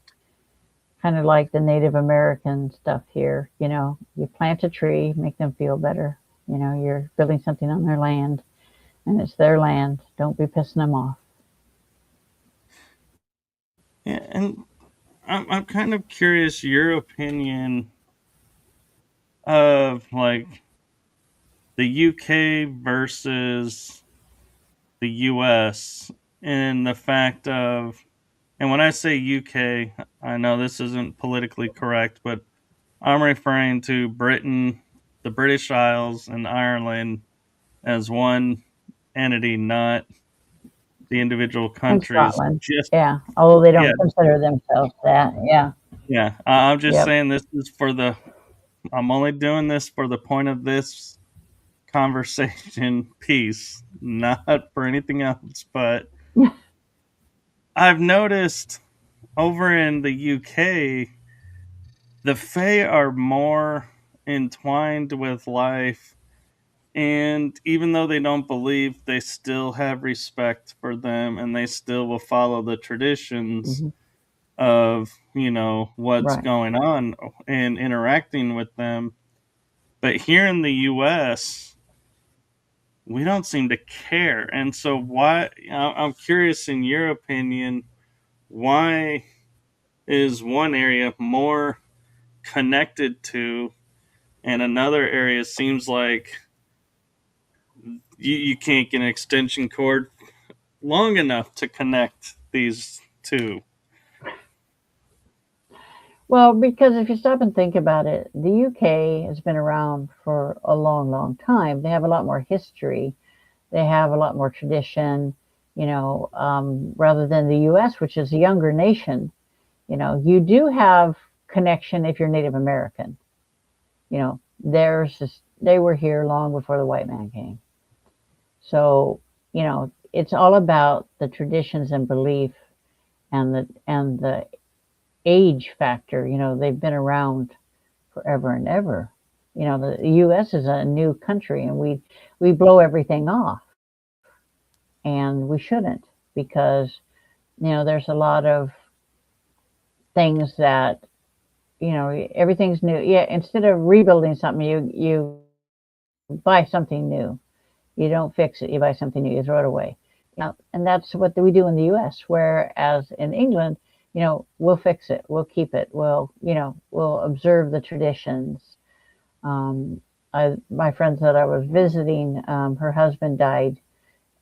kind of like the Native American stuff here. You plant a tree, make them feel better. You're building something on their land, and it's their land. Don't be pissing them off. yeah, and I'm kind of curious your opinion of like the UK versus the US in the fact of, and when I say UK, I know this isn't politically correct, but I'm referring to Britain, the British Isles, and Ireland as one entity, not the individual And countries. Scotland, Just, yeah, although they yeah, don't consider themselves that. Yeah, yeah. I'm just yep. saying this is for the, I'm only doing this for the point of this conversation piece, not for anything else. But I've noticed over in the UK, the Fae are more entwined with life, and even though they don't believe, they still have respect for them, and they still will follow the traditions Hmm. of what's Right. going on and interacting with them. But here in the US, we don't seem to care. And so why, I'm curious in your opinion, why is one area more connected to, and another area seems like you can't get an extension cord long enough to connect these two? Well, because if you stop and think about it, the UK has been around for a long, long time. They have a lot more history. They have a lot more tradition, rather than the US, which is a younger nation. You do have connection if you're Native American. They were here long before the white man came. So, it's all about the traditions and belief and the age factor. They've been around forever and ever. The U.S. is a new country, and we blow everything off, and we shouldn't because there's a lot of things that everything's new. Yeah, instead of rebuilding something, you buy something new. You don't fix it. You buy something new. You throw it away. And that's what we do in the U.S. Whereas in England, we'll fix it. We'll keep it. We'll observe the traditions. Um, my friend that I was visiting, her husband died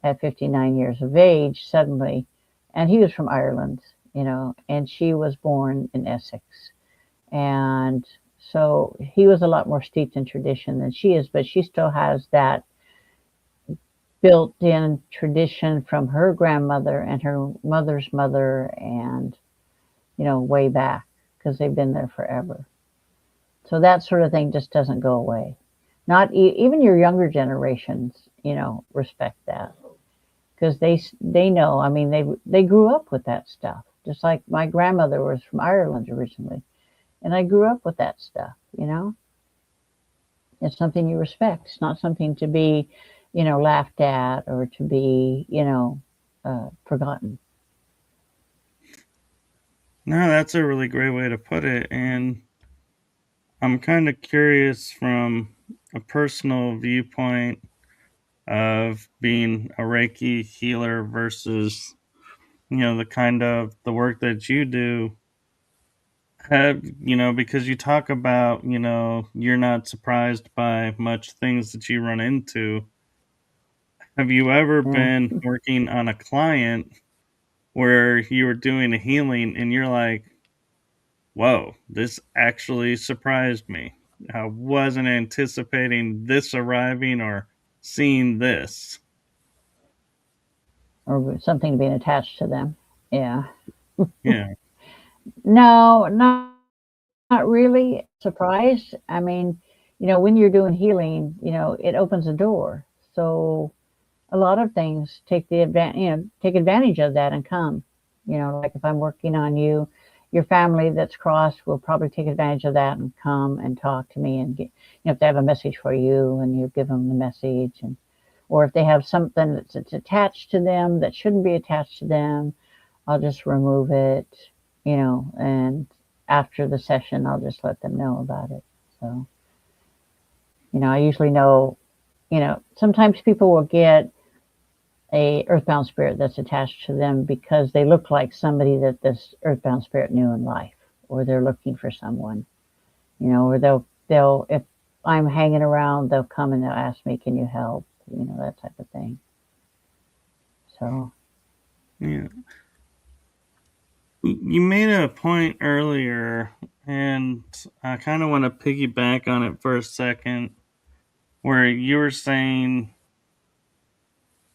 at 59 years of age suddenly, and he was from Ireland, and she was born in Essex. And so he was a lot more steeped in tradition than she is, but she still has that built in tradition from her grandmother and her mother's mother and, way back because they've been there forever. So that sort of thing just doesn't go away. Not even your younger generations, respect that because they know. I mean, they grew up with that stuff. Just like my grandmother was from Ireland originally, and I grew up with that stuff. It's something you respect. It's not something to be, laughed at or to be, forgotten. No, that's a really great way to put it. And I'm kind of curious from a personal viewpoint of being a Reiki healer versus, the kind of the work that you do. Because you talk about, you're not surprised by much things that you run into. Have you ever Yeah. been working on a client where you were doing a healing and you're like, whoa, this actually surprised me. I wasn't anticipating this arriving or seeing this. Or something being attached to them. Yeah. Yeah. No, not really surprised. I mean, when you're doing healing, it opens a door. So a lot of things take advantage of that and come. Like if I'm working on you, your family that's crossed will probably take advantage of that and come and talk to me and get, if they have a message for you and you give them the message, and or if they have something that's attached to them that shouldn't be attached to them, I'll just remove it, and after the session, I'll just let them know about it. So, I usually know, sometimes people will get a earthbound spirit that's attached to them because they look like somebody that this earthbound spirit knew in life, or they're looking for someone, or they'll if I'm hanging around, they'll come and they'll ask me, "Can you help?" That type of thing. So, Yeah. You made a point earlier, and I kind of want to piggyback on it for a second, where you were saying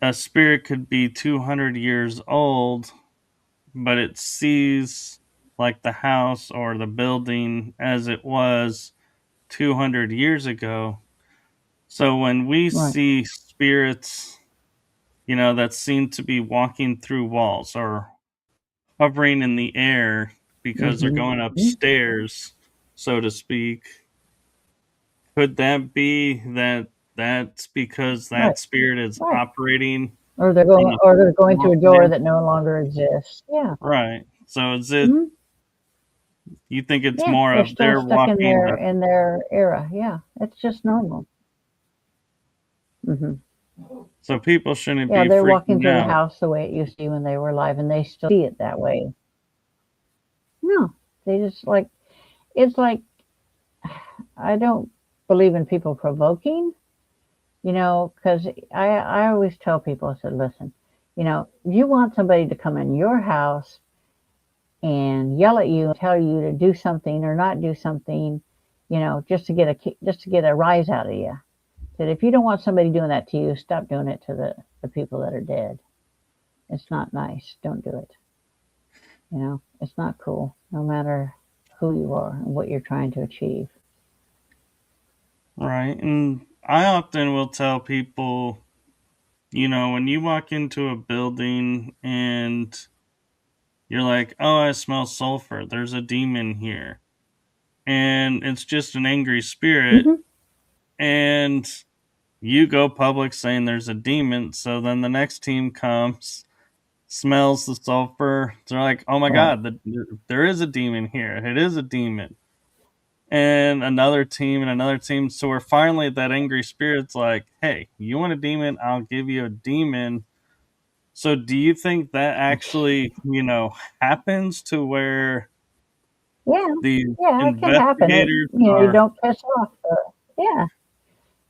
a spirit could be 200 years old, but it sees like the house or the building as it was 200 years ago. So when we right. see spirits, that seem to be walking through walls or hovering in the air because they're going Hmm. upstairs, so to speak, could that be that's because Right, that spirit is right. operating in a Or they're going through physical a door form? that no longer exists. Yeah. Right. So is it, Hmm. you think it's Yeah, more they're of still they're stuck in walking their era. Yeah, it's just normal. Hmm. so people shouldn't Yeah, be they're walking freaking through the out. house the way it used to be when they were alive, and they still see it that way. No, they just like it's like I don't believe in people provoking, because I always tell people, I said, listen, if you want somebody to come in your house and yell at you and tell you to do something or not do something, just to get a rise out of you. That if you don't want somebody doing that to you, stop doing it to the people that are dead. It's not nice. Don't do it. It's not cool, no matter who you are and what you're trying to achieve. Right. And I often will tell people, when you walk into a building and you're like, oh, I smell sulfur, there's a demon here. And it's just an angry spirit. Hmm. And you go public saying there's a demon. So then the next team comes, smells the sulfur. They're like, oh my Right. God, there is a demon here. It is a demon. And another team and another team. So we're finally, that angry spirit's like, hey, you want a demon? I'll give you a demon. So do you think that actually, happens to where Yeah. the Yeah, it can happen. investigators You are don't piss off. Yeah.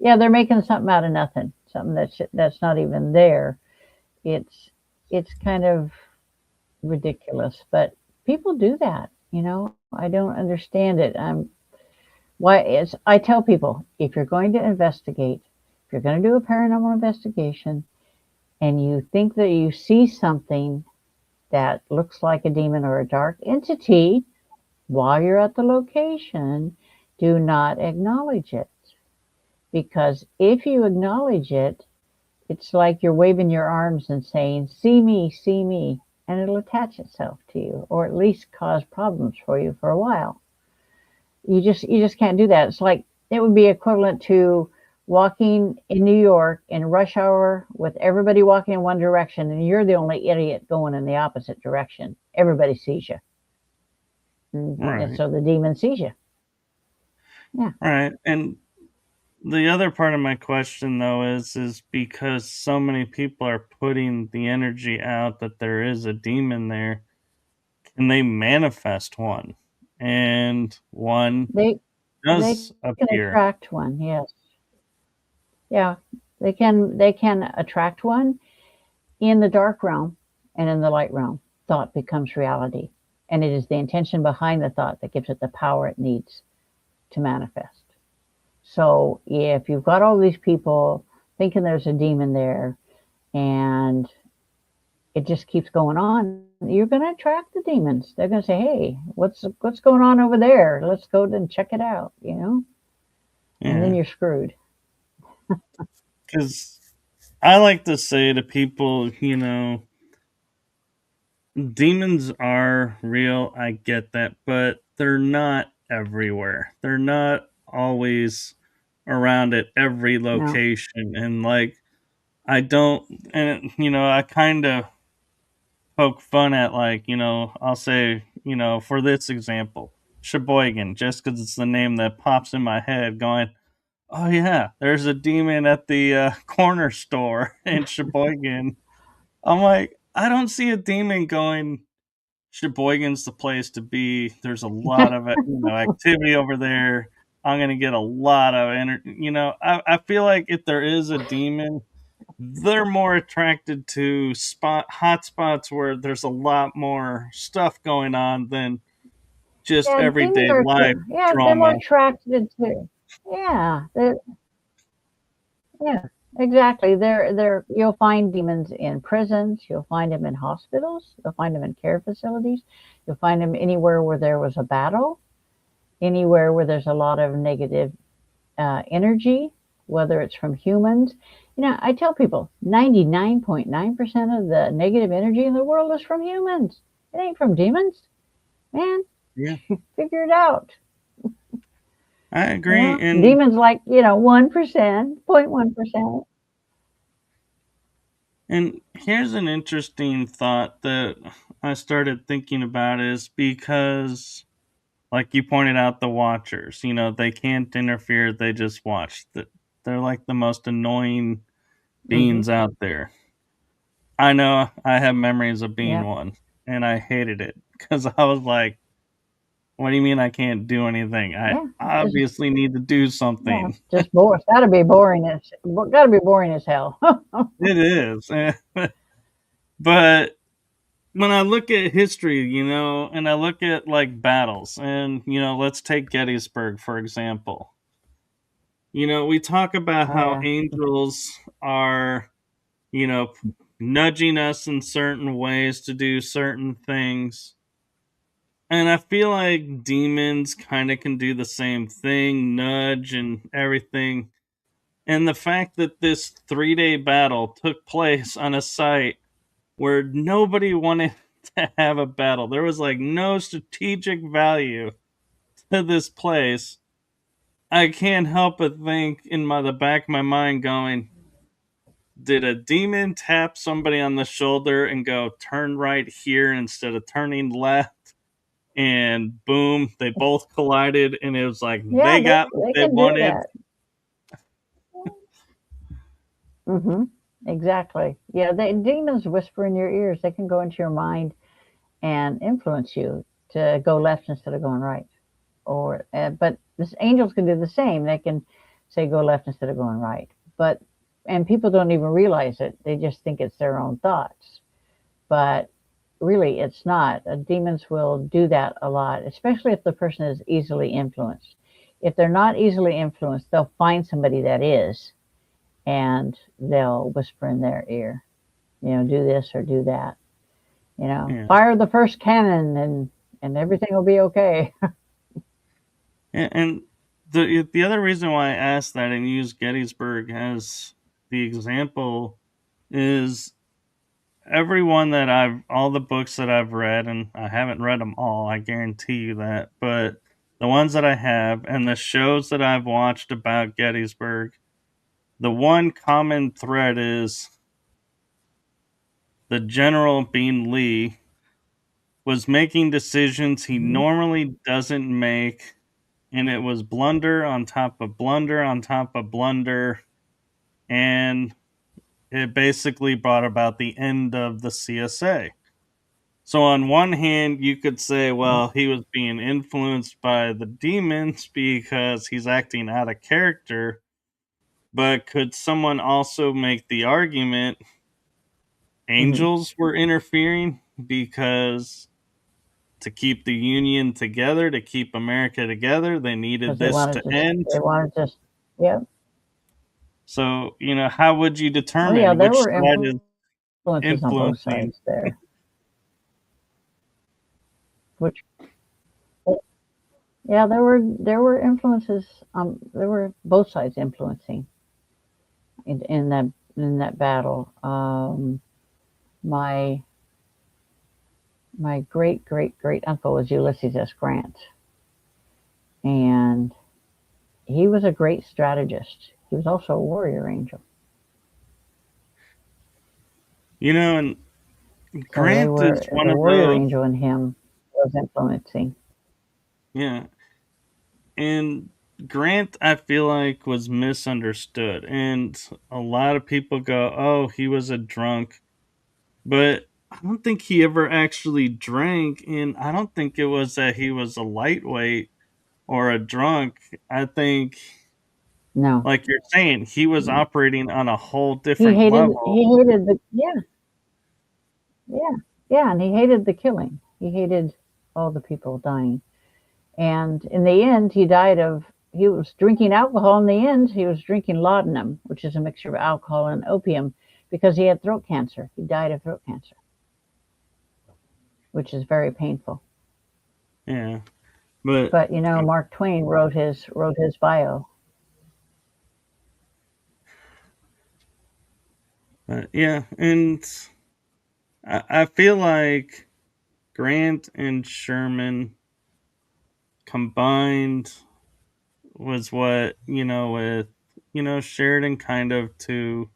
Yeah, they're making something out of nothing. Something that's not even there. It's it's kind of ridiculous, but people do that. I don't understand it. Why is I tell people, if you're going to investigate, if you're going to do a paranormal investigation and you think that you see something that looks like a demon or a dark entity while you're at the location, do not acknowledge it. Because if you acknowledge it, it's like you're waving your arms and saying, see me, and it'll attach itself to you, or at least cause problems for you for a while. You just can't do that. It's like it would be equivalent to walking in New York in rush hour with everybody walking in one direction, and you're the only idiot going in the opposite direction. Everybody sees you, and right. so the demon sees you. Yeah. Right. And the other part of my question though is because so many people are putting the energy out that there is a demon there, and they manifest one. And one They they does can appear. attract one. Yes. Yeah. They can attract one in the dark realm and in the light realm. Thought becomes reality, and it is the intention behind the thought that gives it the power it needs to manifest. So if you've got all these people thinking there's a demon there and it just keeps going on, you're going to attract the demons. They're going to say, "Hey, what's going on over there? Let's go and check it out." And then Yeah, you're screwed. because I like to say to people, demons are real. I get that, but they're not everywhere. They're not always around at every No, location. And like, I don't, and I kind of poke fun at, like, I'll say, for this example, Sheboygan, just because it's the name that pops in my head, going, oh yeah, there's a demon at the corner store in Sheboygan. I'm like, I don't see a demon going, Sheboygan's the place to be. There's a lot of activity over there. I'm gonna get a lot of energy. I feel like if there is a demon, they're more attracted to hot spots where there's a lot more stuff going on than just yeah, demons everyday are. life Yeah, they're more drama. attracted to. Yeah, yeah, exactly. They're. You'll find demons in prisons. You'll find them in hospitals. You'll find them in care facilities. You'll find them anywhere where there was a battle. Anywhere where there's a lot of negative energy, whether it's from humans. I tell people 99.9% of the negative energy in the world is from humans. It ain't from demons. Man, Yeah, figure it out. I agree. And Demons like, 1%, 0.1%. here's an interesting thought that I started thinking about, is because, like you pointed out, the watchers, they can't interfere, they just watch. They're like the most annoying Mm-hmm. beings out there. I know I have memories of being Yep. one, and I hated it because I was like, what do you mean I can't do anything? I Yeah. It's, obviously need to do yeah. something. It's just boring. It's got to be boring as. Got to be boring as hell. It is. But when I look at history, and I look at like battles, and let's take Gettysburg for example. We talk about Oh how yeah. angels are, you know, nudging us in certain ways to do certain things. And I feel like demons kind of can do the same thing, nudge and everything. And the fact that this 3-day battle took place on a site where nobody wanted to have a battle, there was like no strategic value to this place. I can't help but think in the back of my mind, going, did a demon tap somebody on the shoulder and go, turn right here instead of turning left? And boom, they both collided, and it was like Yeah, they got what they they can do wanted. that. Hmm. Exactly. Yeah, demons whisper in your ears. They can go into your mind and influence you to go left instead of going right. But this angels can do the same. They can say go left instead of going right. But and people don't even realize it. They just think it's their own thoughts. But really, it's not. Demons will do that a lot, especially if the person is easily influenced. If they're not easily influenced, they'll find somebody that is, and they'll whisper in their ear, do this or do that. Yeah. Fire the first cannon, and everything will be okay. And the other reason why I asked that and used Gettysburg as the example is everyone that all the books that I've read, and I haven't read them all, I guarantee you that, but the ones that I have and the shows that I've watched about Gettysburg, the one common thread is the general, being Lee, was making decisions he Hmm. normally doesn't make, and it was blunder on top of blunder on top of blunder, and it basically brought about the end of the CSA. So on one hand, you could say, well, he was being influenced by the demons because he's acting out of character, but could someone also make the argument Hmm. angels were interfering because to keep the Union together, to keep America together. They needed Because this to end. they wanted to, yeah. So, how would you Oh yeah, determine there which were side is influences on both influencing? sides there. which yeah, there were influences. There were both sides influencing in that battle. My my great great great uncle was Ulysses S. Grant, and he was a great strategist. He was also a warrior angel. And So they Grant is were one the of warrior those, angel in him was influencing. yeah. And Grant, I feel like, was misunderstood. And a lot of people go, oh, he was a drunk. But I don't think he ever actually drank. And I don't think it was that he was a lightweight or a drunk. I think, No, like you're saying, he was operating on a whole he different hated level. he hated the yeah yeah, and he hated the killing. He hated all the people dying. And in the end, he was drinking alcohol. In the end, he was drinking laudanum, which is a mixture of alcohol and opium, because he had throat cancer. He died of throat cancer, which is very painful. Yeah. But, But Mark Twain wrote his bio. yeah. And I feel like Grant and Sherman combined was what with Sheridan kind of to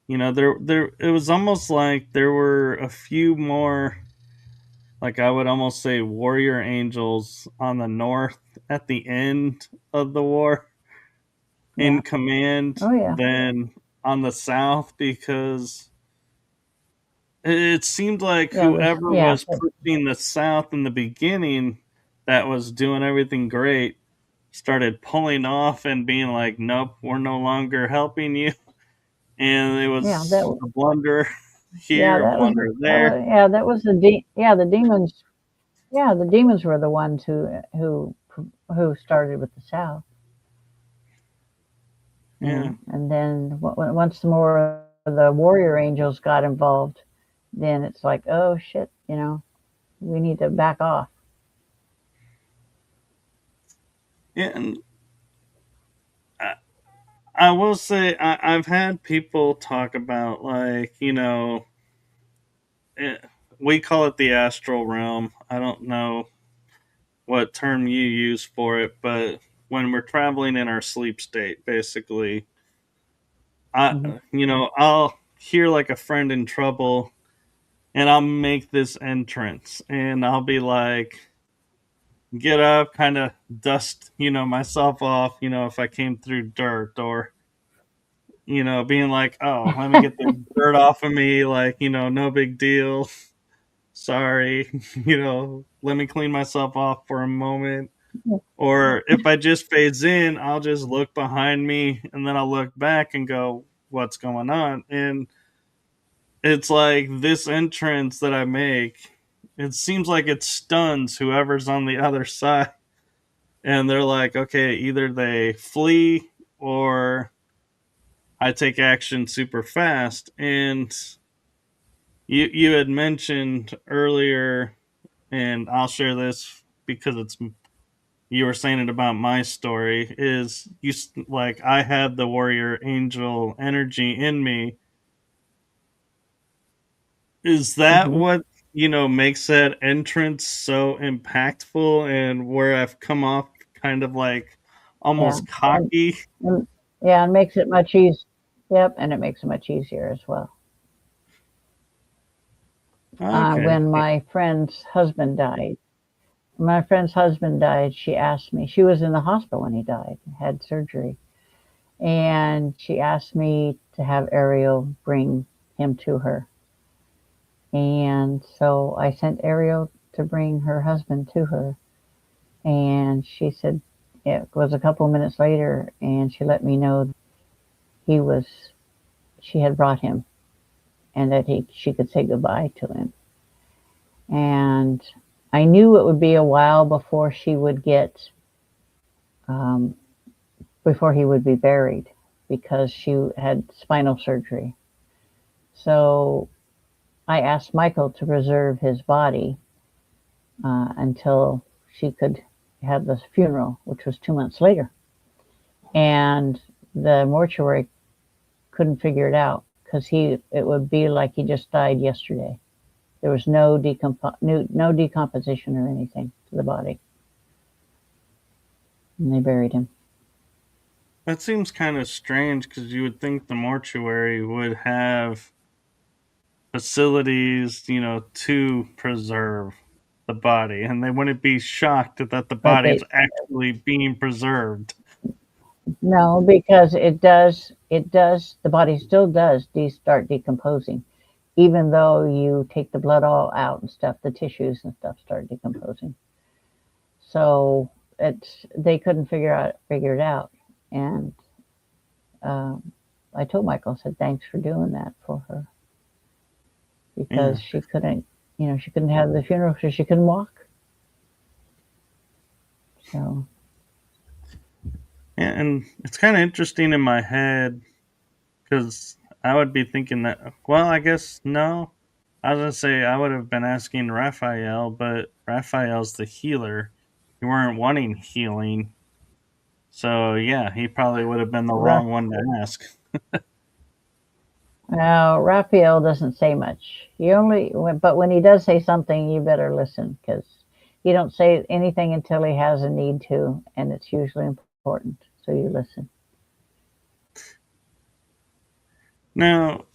there it was almost like there were a few more, like I would almost say, warrior angels on the north at the end of the war Yeah. in command Oh yeah. than on the south, because it seemed like Yeah. This. whoever Yeah. was pushing the south in the beginning, that was doing everything great, started pulling off and being like, nope, we're no longer helping you. And it Yeah. was a blunder Yeah. here, a blunder That there. was. Yeah. That was the demons. Yeah. The demons were the ones who started with the South. Yeah. And then once more the warrior angels got involved, then it's like, oh shit, we need to back off. Yeah, and I will say I've had people talk about, like, eh, we call it the astral realm. I don't know what term you use for it, but when we're traveling in our sleep state, basically, Hmm. I'll hear like a friend in trouble, and I'll make this entrance, and I'll be like, get up, kind of dust, myself off, if I came through dirt, or being like, oh, let me get the dirt off of me, like, no big deal. Sorry, let me clean myself off for a moment. Or if I just phase in, I'll just look behind me, and then I'll look back and go, what's going on? And it's like this entrance that I make, it seems like it stuns whoever's on the other side. And they're like, okay, either they flee or I take action super fast. And you had mentioned earlier, and I'll share this because it's you were saying it about my story, is like I had the warrior angel energy in me. Is that Hmm. what makes that entrance so impactful, and where I've come off kind of like Yeah. almost And, cocky? and yeah, it makes it much easier. Yep, and it makes it much easier as well. Okay. When my friend's husband died, she asked me. She was in the hospital when he died, had surgery, and she asked me to have Ariel bring him to her. And so I sent Ariel to bring her husband to her. And she said it was a couple of minutes later, and she let me know he was, she had brought him, and that she could say goodbye to him. And I knew it would be a while um, before he would be buried, because she had spinal surgery. So I asked Michael to reserve his body until she could have the funeral, which was 2 months later. And the mortuary couldn't figure it out because it would be like he just died yesterday. There was no decomposition or anything to the body, and they buried him. That seems kind of strange because you would think the mortuary would have facilities, to preserve the body, and they wouldn't be shocked that the But body is they actually being preserved. No, because it does. It does. The body still does start decomposing, even though you take the blood all out and stuff. The tissues and stuff start decomposing. So they couldn't figure it out, and um, I told Michael, I said, thanks for doing that for her Yeah. because she couldn't have the funeral because she couldn't walk. So Yeah, and it's kind of interesting in my head because I would be thinking that, well, I guess no. I was going to say I would have been asking Raphael, but Raphael's the healer. You weren't wanting healing. So, yeah, he probably would have been the Ra- wrong one to ask. now Raphael doesn't say much. But when he does say something, you better listen because he don't say anything until he has a need to, and it's usually important. So you listen. Now,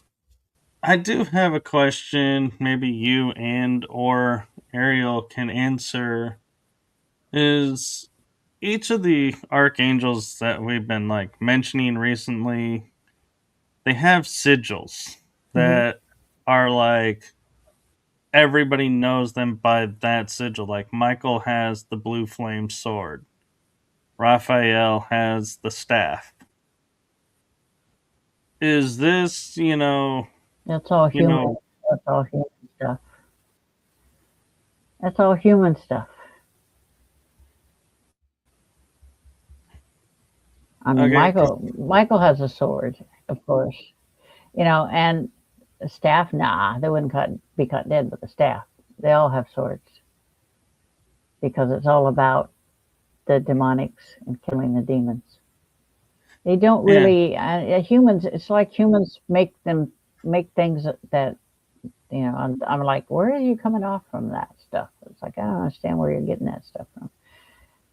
I do have a question maybe you and or Ariel can answer. Is each of the archangels that we've been like mentioning recently, they have sigils Hmm. that are like everybody knows them by that sigil. Like Michael has the blue flame sword. Raphael has the staff. Is this, That's all you human. know, That's all human stuff. That's all human stuff. I mean, okay, Michael has a sword, of course, and a staff. Nah, they wouldn't be cut dead with a staff. They all have swords because it's all about the demonics and killing the demons. They don't yeah, really humans. It's like humans make things that I'm like, where are you coming off from that stuff? It's like I don't understand where you're getting that stuff from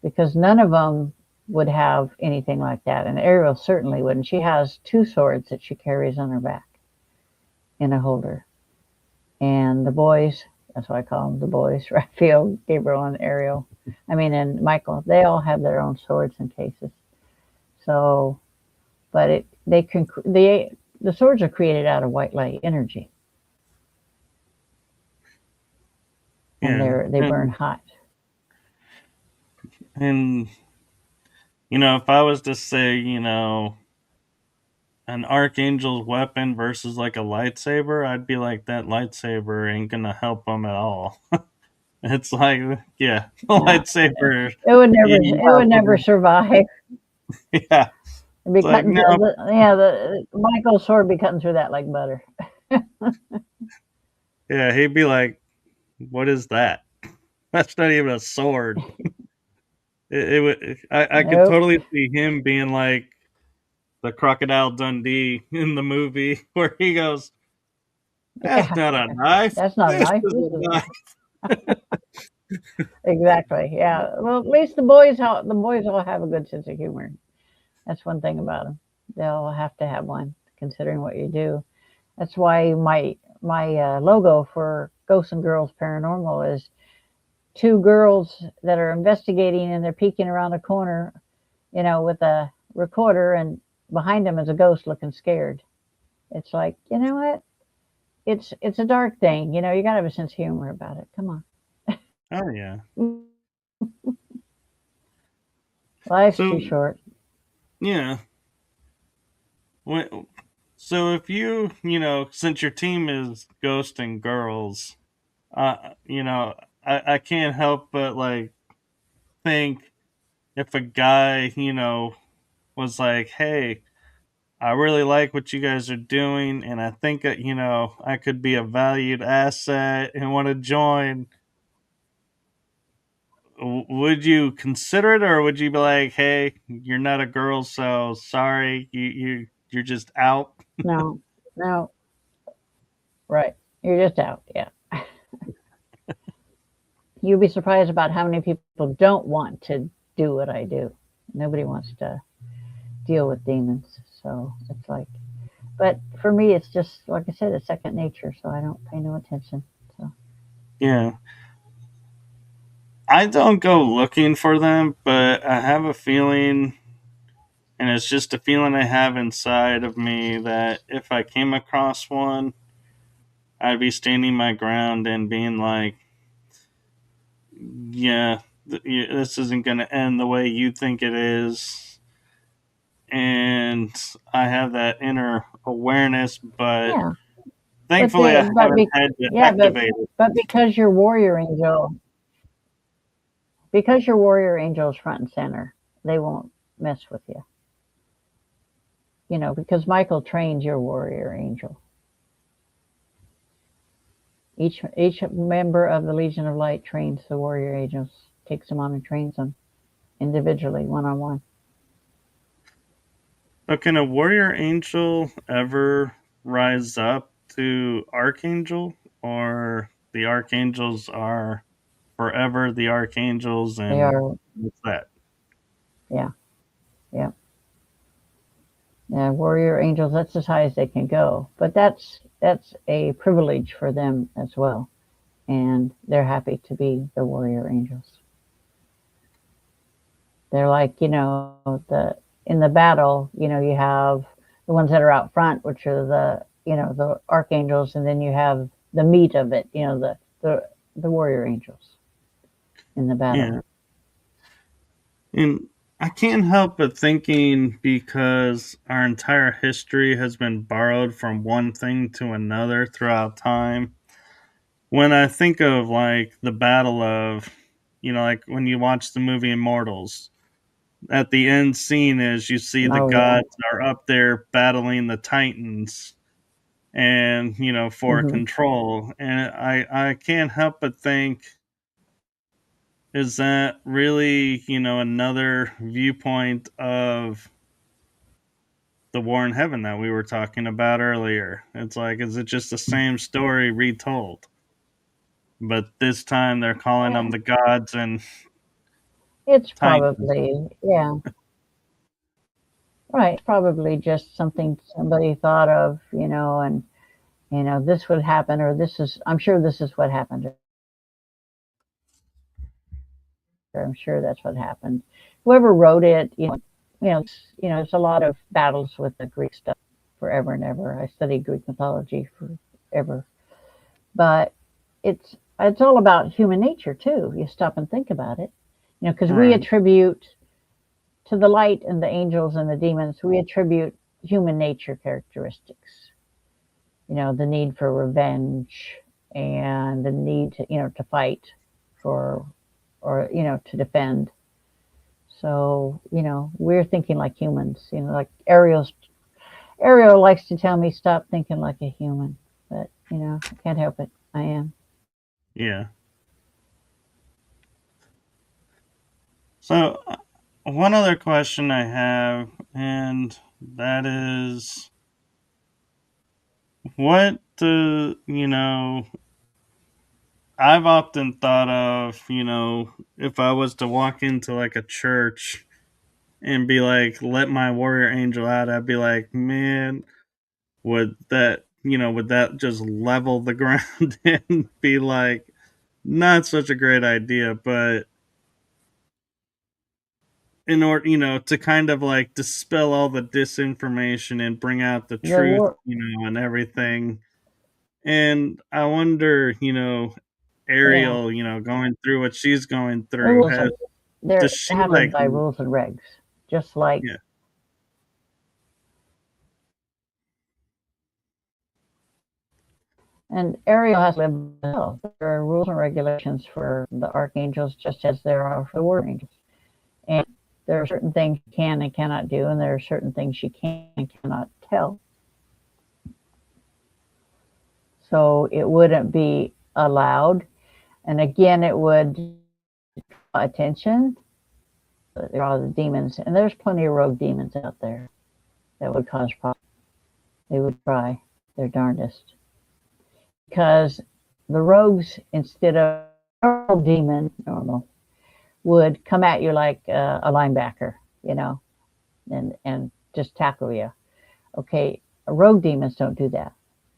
because none of them would have anything like that, and Ariel certainly wouldn't. She has two swords that she carries on her back in a holder, and the boys. That's why I call them the boys: Raphael, Gabriel, and Ariel. I mean, and Michael. They all have their own swords and cases. So but the swords are created out of white light energy, and yeah. they burn hot. And if I was to say, an archangel's weapon versus like a lightsaber, I'd be like that lightsaber ain't gonna help them at all. It's like, yeah, the No, lightsaber, it would never survive. yeah. It'd be It's like cutting through no, the Michael's sword would be cutting through that like butter. yeah, he'd be like, what is that? That's not even a sword. It would. I could Nope. totally see him being like the Crocodile Dundee in the movie where he goes, "That's Yeah, not a knife. that's not a This knife. is This a is knife." exactly. Yeah. Well, at least the boys all have a good sense of humor. That's one thing about them. They'll have to have one, considering what you do. That's why my logo for Ghosts and Girls Paranormal is two girls that are investigating and they're peeking around a corner, with a recorder, and behind them is a ghost looking scared. It's like, you know what? It's a dark thing. You got to have a sense of humor about it. Come Oh yeah. on, life's So too short. yeah. So if since your team is Ghost and Girls, I can't help but like think if a guy, was like, "Hey, I really like what you guys are doing, and I think that I could be a valued asset and want to join." would you consider it, or would you be like, "Hey, you're not a girl, so sorry, you're just out"? No, no, right. You're just out. Yeah. You'd be surprised about how many people don't want to do what I do. Nobody wants to deal with demons. So it's like, but for me, it's just, like I said, it's second nature. So I don't pay no attention. So, Yeah, I don't go looking for them, but I have a feeling, and it's just a feeling I have inside of me that if I came across one, I'd be standing my ground and being like, "Yeah, this isn't going to end the way you think it is." And I have that inner awareness, but yeah. But thankfully I they, but haven't be, had to yeah, activate it. but because your warrior angel is front and center, they won't mess with you. Because Michael trains your warrior angel. Each member of the Legion of Light trains the warrior angels, takes them on and trains them individually, one on one. But can a warrior angel ever rise up to archangel, or the archangels are forever the archangels, They and are, what's that? yeah, yeah. Yeah, warrior angels, that's as high as they can go. But that's a privilege for them as well. And they're happy to be the warrior angels. They're like, the in the battle, you have the ones that are out front, which are the archangels, and then you have the meat of it, the warrior angels in the battle. Yeah. And I can't help but thinking, because our entire history has been borrowed from one thing to another throughout time. When I think of like the battle of, like when you watch the movie Immortals, at the end scene is you see the Oh yeah. gods are up there battling the titans, and for Hmm. control, and I can't help but think, is that really another viewpoint of the war in heaven that we were talking about earlier? It's like, is it just the same story retold, but this time they're calling them Yeah, the gods and it's titans? probably, yeah, right. It's probably just something somebody thought of, and this would happen, or I'm sure this is what happened, or I'm sure that's what happened. Whoever wrote it, there's a lot of battles with the Greek stuff forever and ever. I studied Greek mythology forever, but it's all about human nature too. You stop and think about it, because we Right. attribute to the light and the angels and the demons, we attribute human nature characteristics. The need for revenge and the need to fight for, or to defend. So we're thinking like humans. Like Ariel likes to tell me stop thinking like a human, but I can't help it. I am. Yeah. So, one other question I have, and that is, what do I've often thought of, if I was to walk into like a church and be like, let my warrior angel out, I'd be like, man, would that just level the ground and be like, not such a great idea? But in order, to kind of like dispel all the disinformation and bring out the The truth, war, and everything. And I wonder, yeah, Ariel, going through what she's going the through, rules has are they're does she have lived like, by rules and regs, just like, yeah, and Ariel has lived well. There are rules and regulations for the archangels, just as there are for the war angels. And there are certain things you can and cannot do, and there are certain things you can and cannot tell. So it wouldn't be allowed. And again, it would attention, there are the demons, and there's plenty of rogue demons out there that would cause problems. They would try their darndest. Because the rogues, instead of normal demon, would come at you like a linebacker, and just tackle you. Okay, rogue demons don't do that.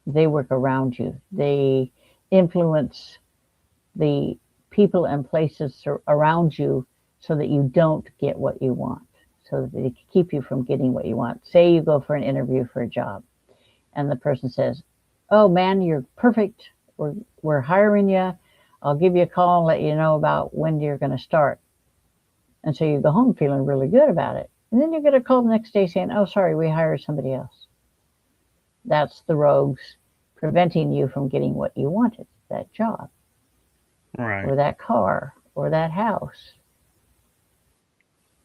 They work around you. They influence the people and places around you so that you don't get what you want, so that they keep you from getting what you want. Say you go for an interview for a job, and the person says, "Oh man, you're perfect. We're hiring you. I'll give you a call and let you know about when you're going to start." And so you go home feeling really good about it. And then you get a call the next day saying, "Oh, sorry, we hired somebody else." That's the rogues preventing you from getting what you wanted, that job, Right. or that car, or that house.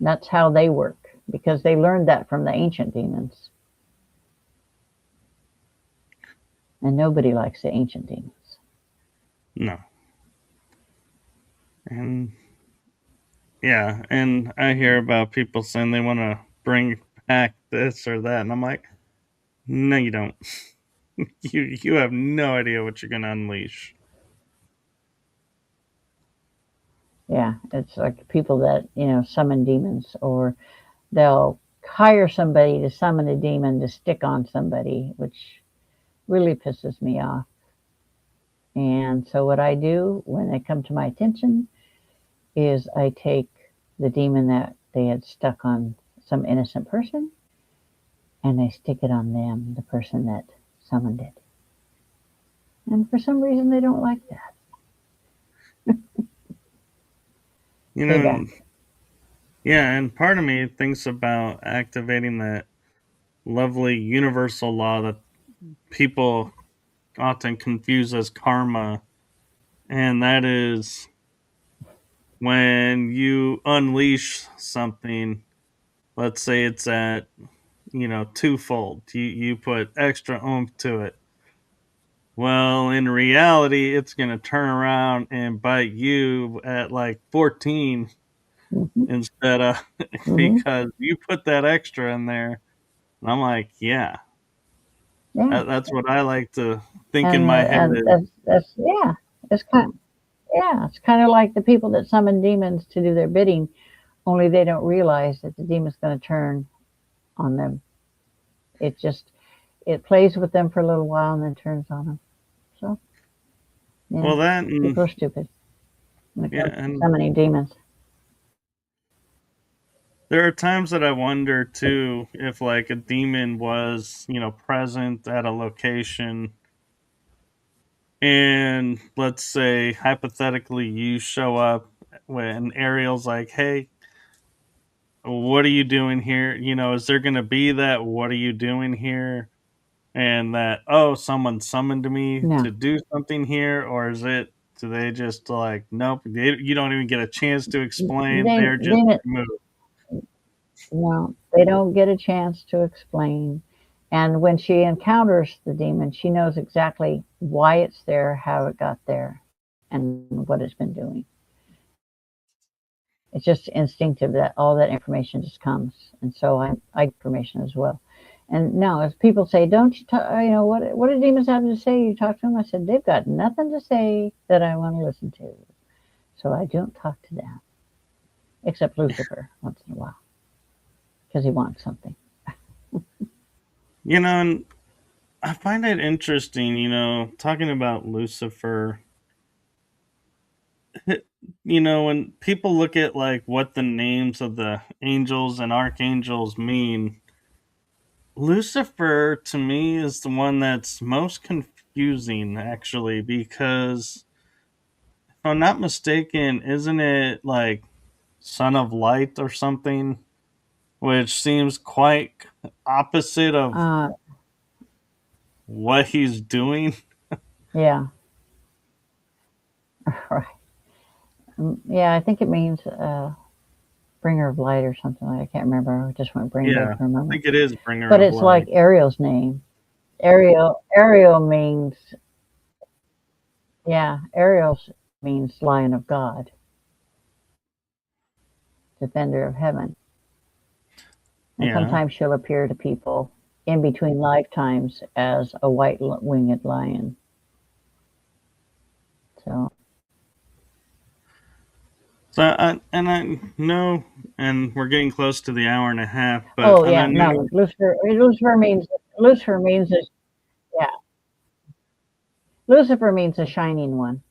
That's how they work, because they learned that from the ancient demons. And nobody likes the ancient demons. No. And yeah, and I hear about people saying they want to bring back this or that, and I'm like, no, you don't. you have no idea what you're gonna unleash. Yeah, it's like people that, summon demons, or they'll hire somebody to summon a demon to stick on somebody, which really pisses me off. And so what I do when they come to my attention is I take the demon that they had stuck on some innocent person, and I stick it on them, the person that summoned it. And for some reason, they don't like that. You know, Payback. yeah, and part of me thinks about activating that lovely universal law that people often confuse as karma, and that is when you unleash something, let's say it's at, twofold. You put extra oomph to it. Well, in reality, it's going to turn around and bite you at like 14 Mm-hmm. instead of Mm-hmm. because you put that extra in there. And I'm like, yeah, Yeah, that's what I like to think in and my head and is, that's yeah. It's kind of like the people that summon demons to do their bidding, only they don't realize that the demon's going to turn on them. It plays with them for a little while and then turns on them. So yeah, well, that, and people are stupid when it yeah, comes to and summoning demons. there are times that I wonder too if like a demon was, present at a location, and let's say hypothetically you show up when Ariel's like, "Hey, what are you doing here?" Is there going to be that "what are you doing here?" and that, "Oh, someone summoned me No, to do something here," or is it, do they just like, nope, you don't even get a chance to explain, they're just they removed? no, they don't get a chance to explain. And when she encounters the demon, she knows exactly why it's there, how it got there, and what it's been doing. It's just instinctive that all that information just comes. And so I get information as well. And now, as people say, don't you talk, what do demons have to say? You talk to them? I said, they've got nothing to say that I want to listen to. So I don't talk to them, except Lucifer once in a while, because he wants something. And I find it interesting, talking about Lucifer. When people look at like what the names of the angels and archangels mean, Lucifer to me is the one that's most confusing actually, because if I'm not mistaken, isn't it like son of light or something, which seems quite opposite of Uh, what he's doing? yeah, right. Yeah, I think it means bringer of light or something like that. I can't remember. I just went brain Yeah, dead for a I moment. think it is bringer But of it's like light. Ariel's name. Ariel means, yeah, Ariel means Lion of God. defender of heaven. And Yeah. sometimes she'll appear to people in between lifetimes as a white winged lion. So, I know, and we're getting close to the hour and a half, but oh and I yeah, know no, Lucifer means yeah, Lucifer means the shining one.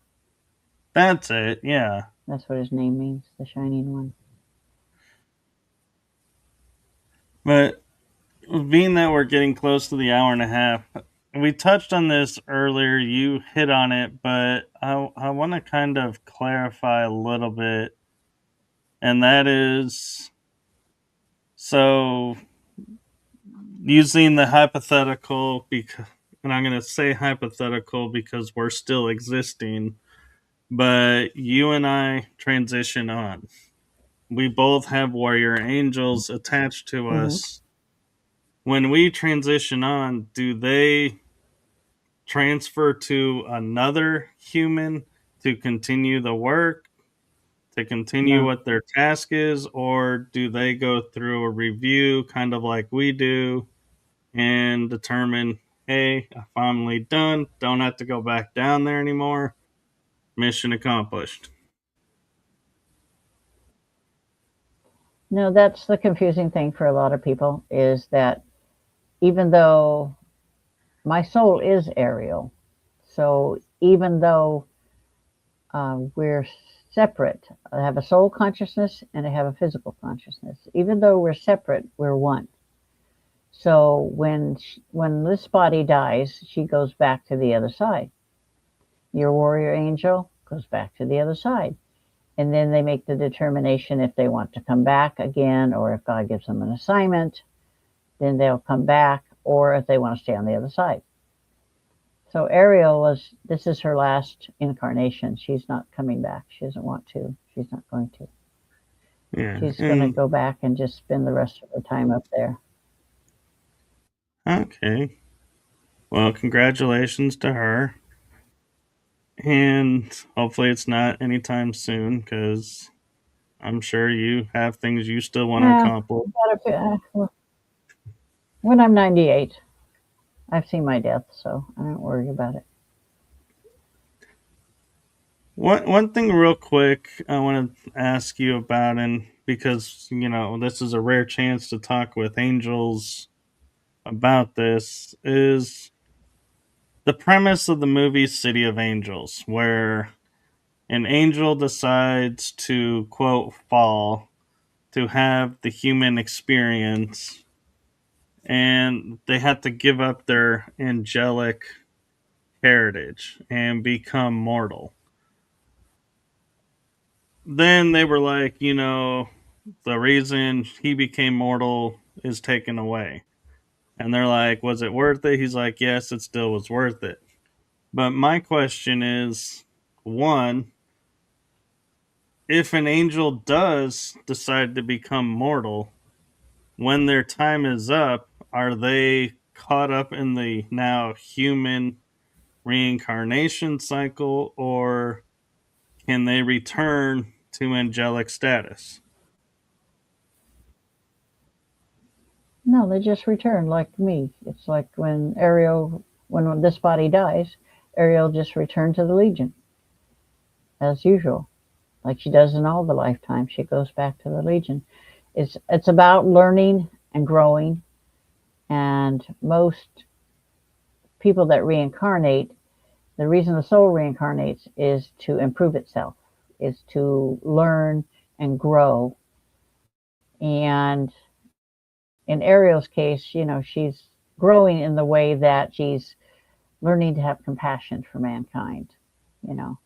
that's it. Yeah, That's what his name means, the shining one. but being that we're getting close to the hour and a half, we touched on this earlier. You hit on it, but I want to kind of clarify a little bit, and that is so using the hypothetical because, and I'm going to say hypothetical because we're still existing, but you and I transition on. We both have warrior angels attached to Mm-hmm. us. When we transition on, do they transfer to another human to continue the work, to continue No, what their task is, or do they go through a review kind of like we do and determine, hey, I'm finally done, don't have to go back down there anymore, mission accomplished? no, that's the confusing thing for a lot of people is that even though my soul is Ariel, so even though we're separate, I have a soul consciousness and I have a physical consciousness. Even though we're separate, we're one. So when this body dies, she goes back to the other side. Your warrior angel goes back to the other side. And then they make the determination if they want to come back again or if God gives them an assignment, then they'll come back, or if they want to stay on the other side. So this is her last incarnation. She's not coming back. She doesn't want to. She's not going to. Yeah, She's going to and go back and just spend the rest of her time up there. okay. Well, congratulations to her. And hopefully it's not anytime soon because I'm sure you have things you still want to Yeah, accomplish. when I'm 98, I've seen my death, so I don't worry about it. One thing, real quick, I want to ask you about, and because this is a rare chance to talk with angels about this, is the premise of the movie City of Angels, where an angel decides to quote fall to have the human experience, and they have to give up their angelic heritage and become mortal. Then they were like, the reason he became mortal is taken away. And they're like, was it worth it? He's like, yes, it still was worth it. But my question is, one, if an angel does decide to become mortal, when their time is up, are they caught up in the now human reincarnation cycle, or can they return to angelic status? No, they just return like me. It's like when this body dies, Ariel just returned to the Legion as usual, like she does in all the lifetimes. She goes back to the Legion. It's about learning and growing, and most people that reincarnate, the reason the soul reincarnates is to improve itself, is to learn and grow. And in Ariel's case, she's growing in the way that she's learning to have compassion for mankind, you know,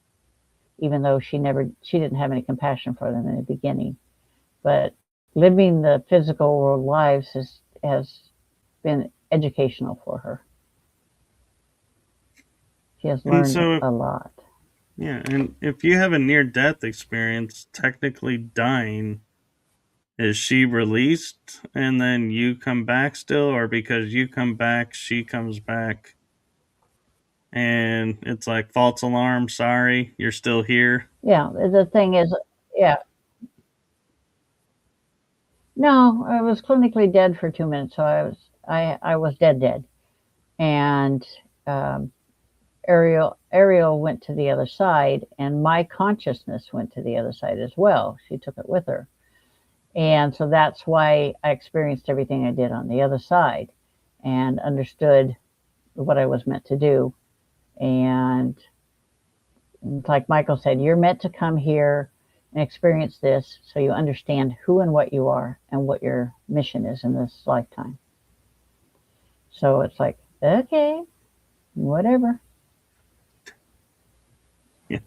even though she didn't have any compassion for them in the beginning. But living the physical world lives has been educational for her. She has And learned so, a lot. yeah, and if you have a near death experience, technically dying, is she released and then you come back still, or because you come back, she comes back and it's like false alarm, sorry, you're still here? Yeah, the thing is, yeah, No, I was clinically dead for 2 minutes, so I was dead. And um, Ariel went to the other side, and my consciousness went to the other side as well. She took it with her. And so that's why I experienced everything I did on the other side and understood what I was meant to do. And like Michael said, you're meant to come here and experience this so you understand who and what you are and what your mission is in this lifetime. So it's like, okay, whatever. Yeah.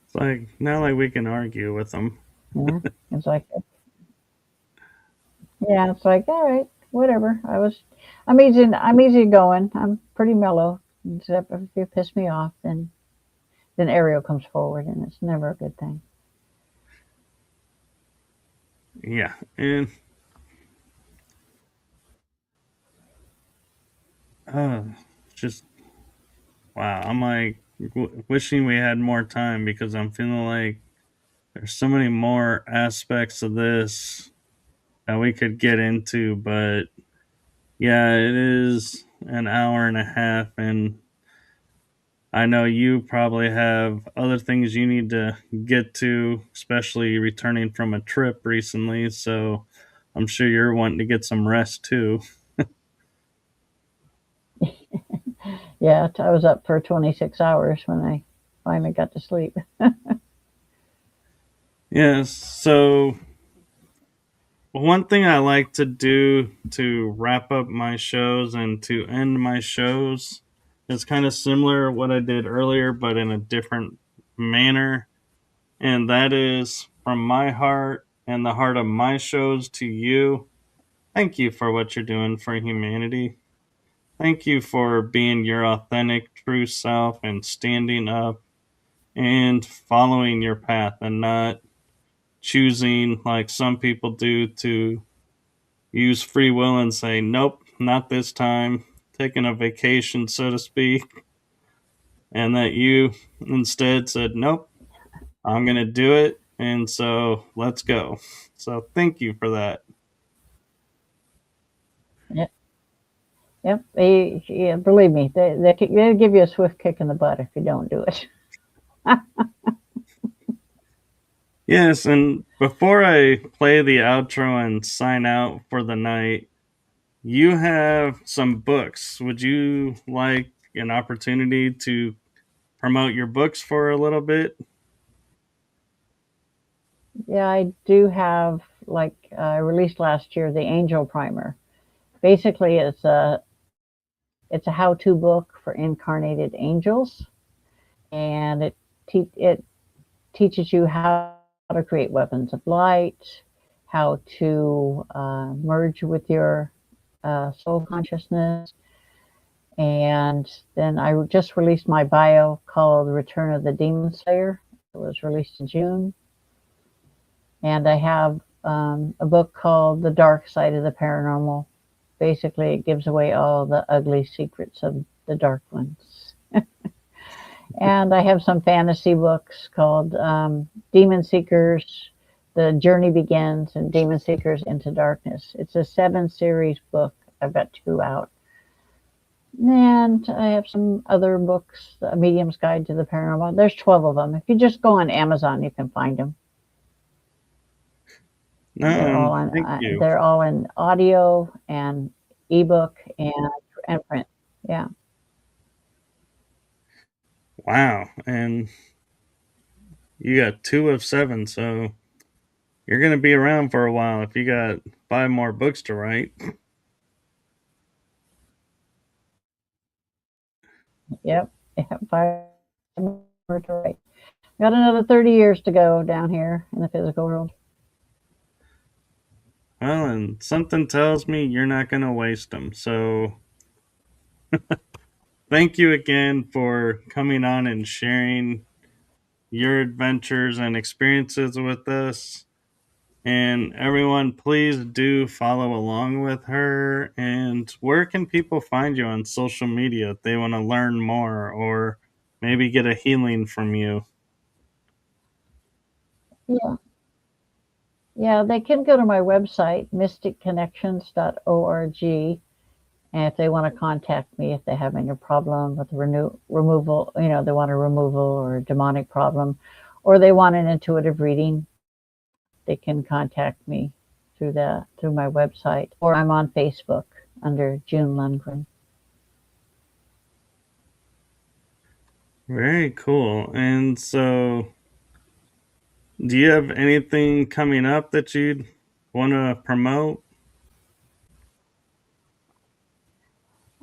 It's like, not like we can argue with them. Yeah. It's like, yeah, it's like, all right, whatever. I'm easy going. I'm pretty mellow. Except if you piss me off, then Ariel comes forward, and it's never a good thing. Yeah. And uh, just, wow. I'm like, wishing we had more time because I'm feeling like there's so many more aspects of this that we could get into. But yeah, it is an hour and a half, and I know you probably have other things you need to get to, especially returning from a trip recently. So I'm sure you're wanting to get some rest too. Yeah, I was up for 26 hours when I finally got to sleep. Yes. So one thing I like to do to wrap up my shows and to end my shows is kind of similar to what I did earlier, but in a different manner. And that is from my heart and the heart of my shows to you. Thank you for what you're doing for humanity. Thank you for being your authentic, true self and standing up and following your path and not choosing, like some people do, to use free will and say, nope, not this time, taking a vacation, so to speak, and that you instead said, nope, I'm going to do it. And so let's go. So thank you for that. Yep, yep. Yeah, believe me, they'll give you a swift kick in the butt if you don't do it. Yes, and before I play the outro and sign out for the night, you have some books. Would you like an opportunity to promote your books for a little bit? Yeah, I do have, like I released last year, the Angel Primer. Basically, it's a how-to book for incarnated angels, and it teaches you how to create weapons of light, how to merge with your soul consciousness. And then I just released my bio called Return of the Demon Slayer. It was released in June. And I have a book called The Dark Side of the Paranormal. Basically, it gives away all the ugly secrets of the dark ones. And I have some fantasy books called Demon Seekers, The Journey Begins, and Demon Seekers Into Darkness. It's a 7-series book. I've got 2 out. And I have some other books, A Medium's Guide to the Paranormal. There's 12 of them. If you just go on Amazon, you can find them. Thank you. They're all in audio and ebook and print. Yeah. Wow. And you got 2 of 7, so you're going to be around for a while if you got 5 more books to write. Yep. Yep. 5 more to write. Got another 30 years to go down here in the physical world. Well, and something tells me you're not going to waste them. So thank you again for coming on and sharing your adventures and experiences with us. And everyone, please do follow along with her. And where can people find you on social media if they want to learn more or maybe get a healing from you? Yeah. Yeah, they can go to my website, mysticconnections.org, and if they want to contact me, if they're having a problem with removal, they want a removal or a demonic problem, or they want an intuitive reading, they can contact me through my website, or I'm on Facebook under June Lundgren. Very cool. And so, do you have anything coming up that you'd want to promote?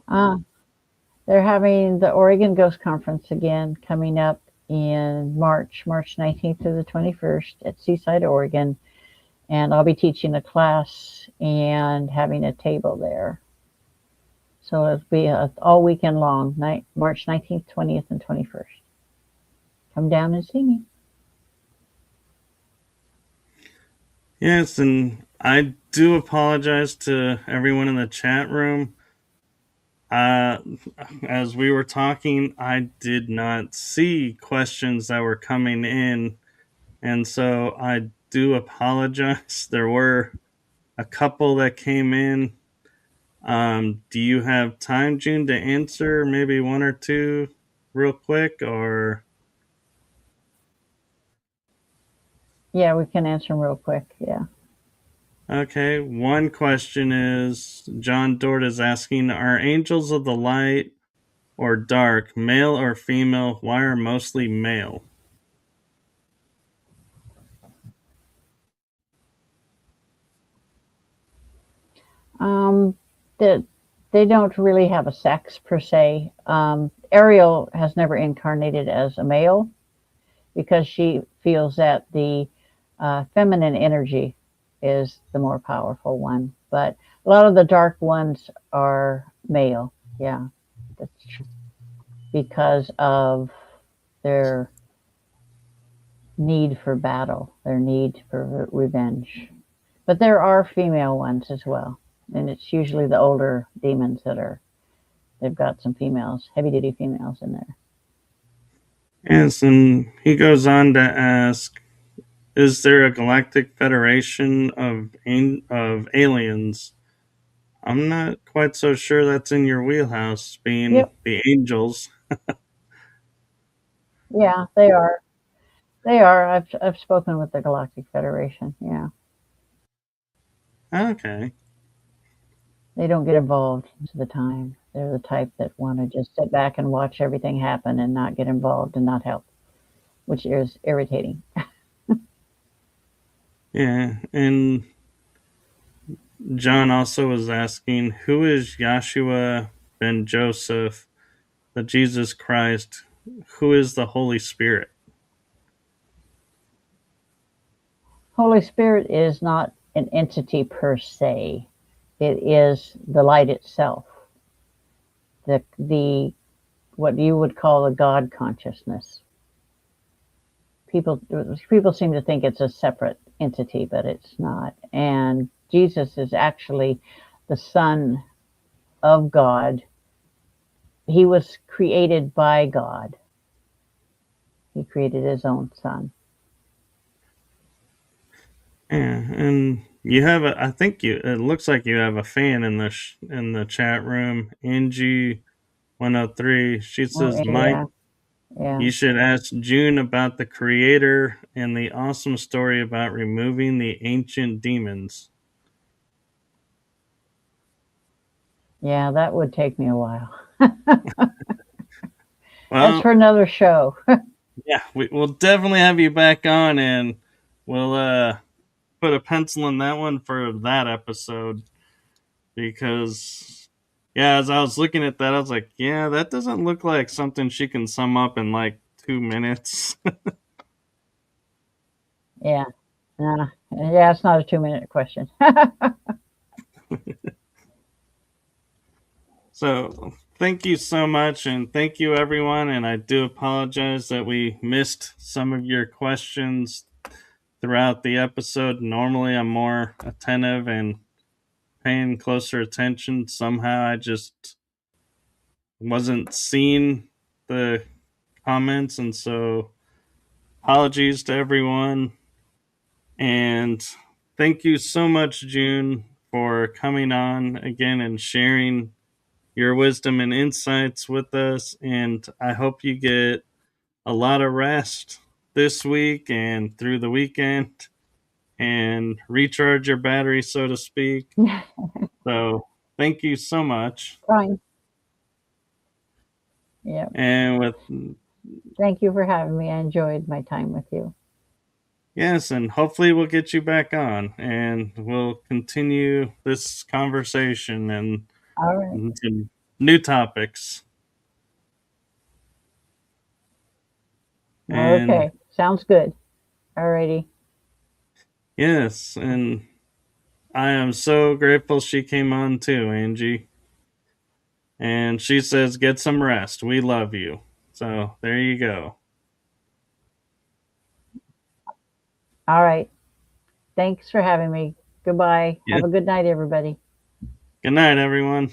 Uh, they're having the Oregon Ghost Conference again coming up in March 19th to the 21st at Seaside, Oregon. And I'll be teaching a class and having a table there. So it'll be all weekend long, March 19th, 20th, and 21st. Come down and see me. Yes, and I do apologize to everyone in the chat room. Uh, as we were talking, I did not see questions that were coming in, and so I do apologize. There were a couple that came in. Do you have time, June, to answer maybe one or two real quick, or? Yeah, we can answer them real quick. Yeah. Okay, one question is John Dort is asking, are angels of the light or dark male or female? Why are mostly male? Um, that they don't really have a sex per se. Ariel has never incarnated as a male because she feels that the feminine energy is the more powerful one. But a lot of the dark ones are male. Yeah, that's true. Because of their need for battle, their need for revenge. But there are female ones as well, and it's usually the older demons they've got some females, heavy duty females in there. Yes, and he goes on to ask, is there a galactic federation of aliens? I'm not quite so sure that's in your wheelhouse, being Yep, the angels. yeah, they are. They are. I've spoken with the Galactic Federation. Yeah, Okay. they don't get involved most of the time. They're the type that want to just sit back and watch everything happen and not get involved and not help, which is irritating. Yeah, and John also was asking, who is Yahshua ben Joseph, the Jesus Christ? Who is the Holy Spirit? Holy Spirit is not an entity per se. It is the light itself. The what you would call the God consciousness. People seem to think it's a separate entity, but it's not. And Jesus is actually the Son of God. He was created by God. He created his own Son. Yeah, and you have a. I think you. It looks like you have a fan in the chat room. Angie 103. She Oh, says, Mike, yeah, yeah, you should ask June about the creator and the awesome story about removing the ancient demons. yeah. That would take me a while. That's Well, for another show. yeah, we'll definitely have you back on, and we'll put a pencil in that one for that episode because, yeah, as I was looking at that, I was like, yeah, that doesn't look like something she can sum up in like 2 minutes. Yeah, yeah. It's not a 2 minute question. So thank you so much, and thank you everyone. And I do apologize that we missed some of your questions throughout the episode. Normally, I'm more attentive and paying closer attention. Somehow, I just wasn't seeing the comments, and so apologies to everyone. And thank you so much, June, for coming on again and sharing your wisdom and insights with us. And I hope you get a lot of rest this week and through the weekend and recharge your battery, so to speak. So, thank you so much. Fine. Yeah. And with Thank you for having me. I enjoyed my time with you. yes, and hopefully we'll get you back on and we'll continue this conversation All right. and new topics. And Okay. Sounds good. All righty. yes, and I am so grateful she came on too, Angie. And she says, get some rest. We love you. So there you go. All right. Thanks for having me. Goodbye. Yeah. Have a good night, everybody. Good night, everyone.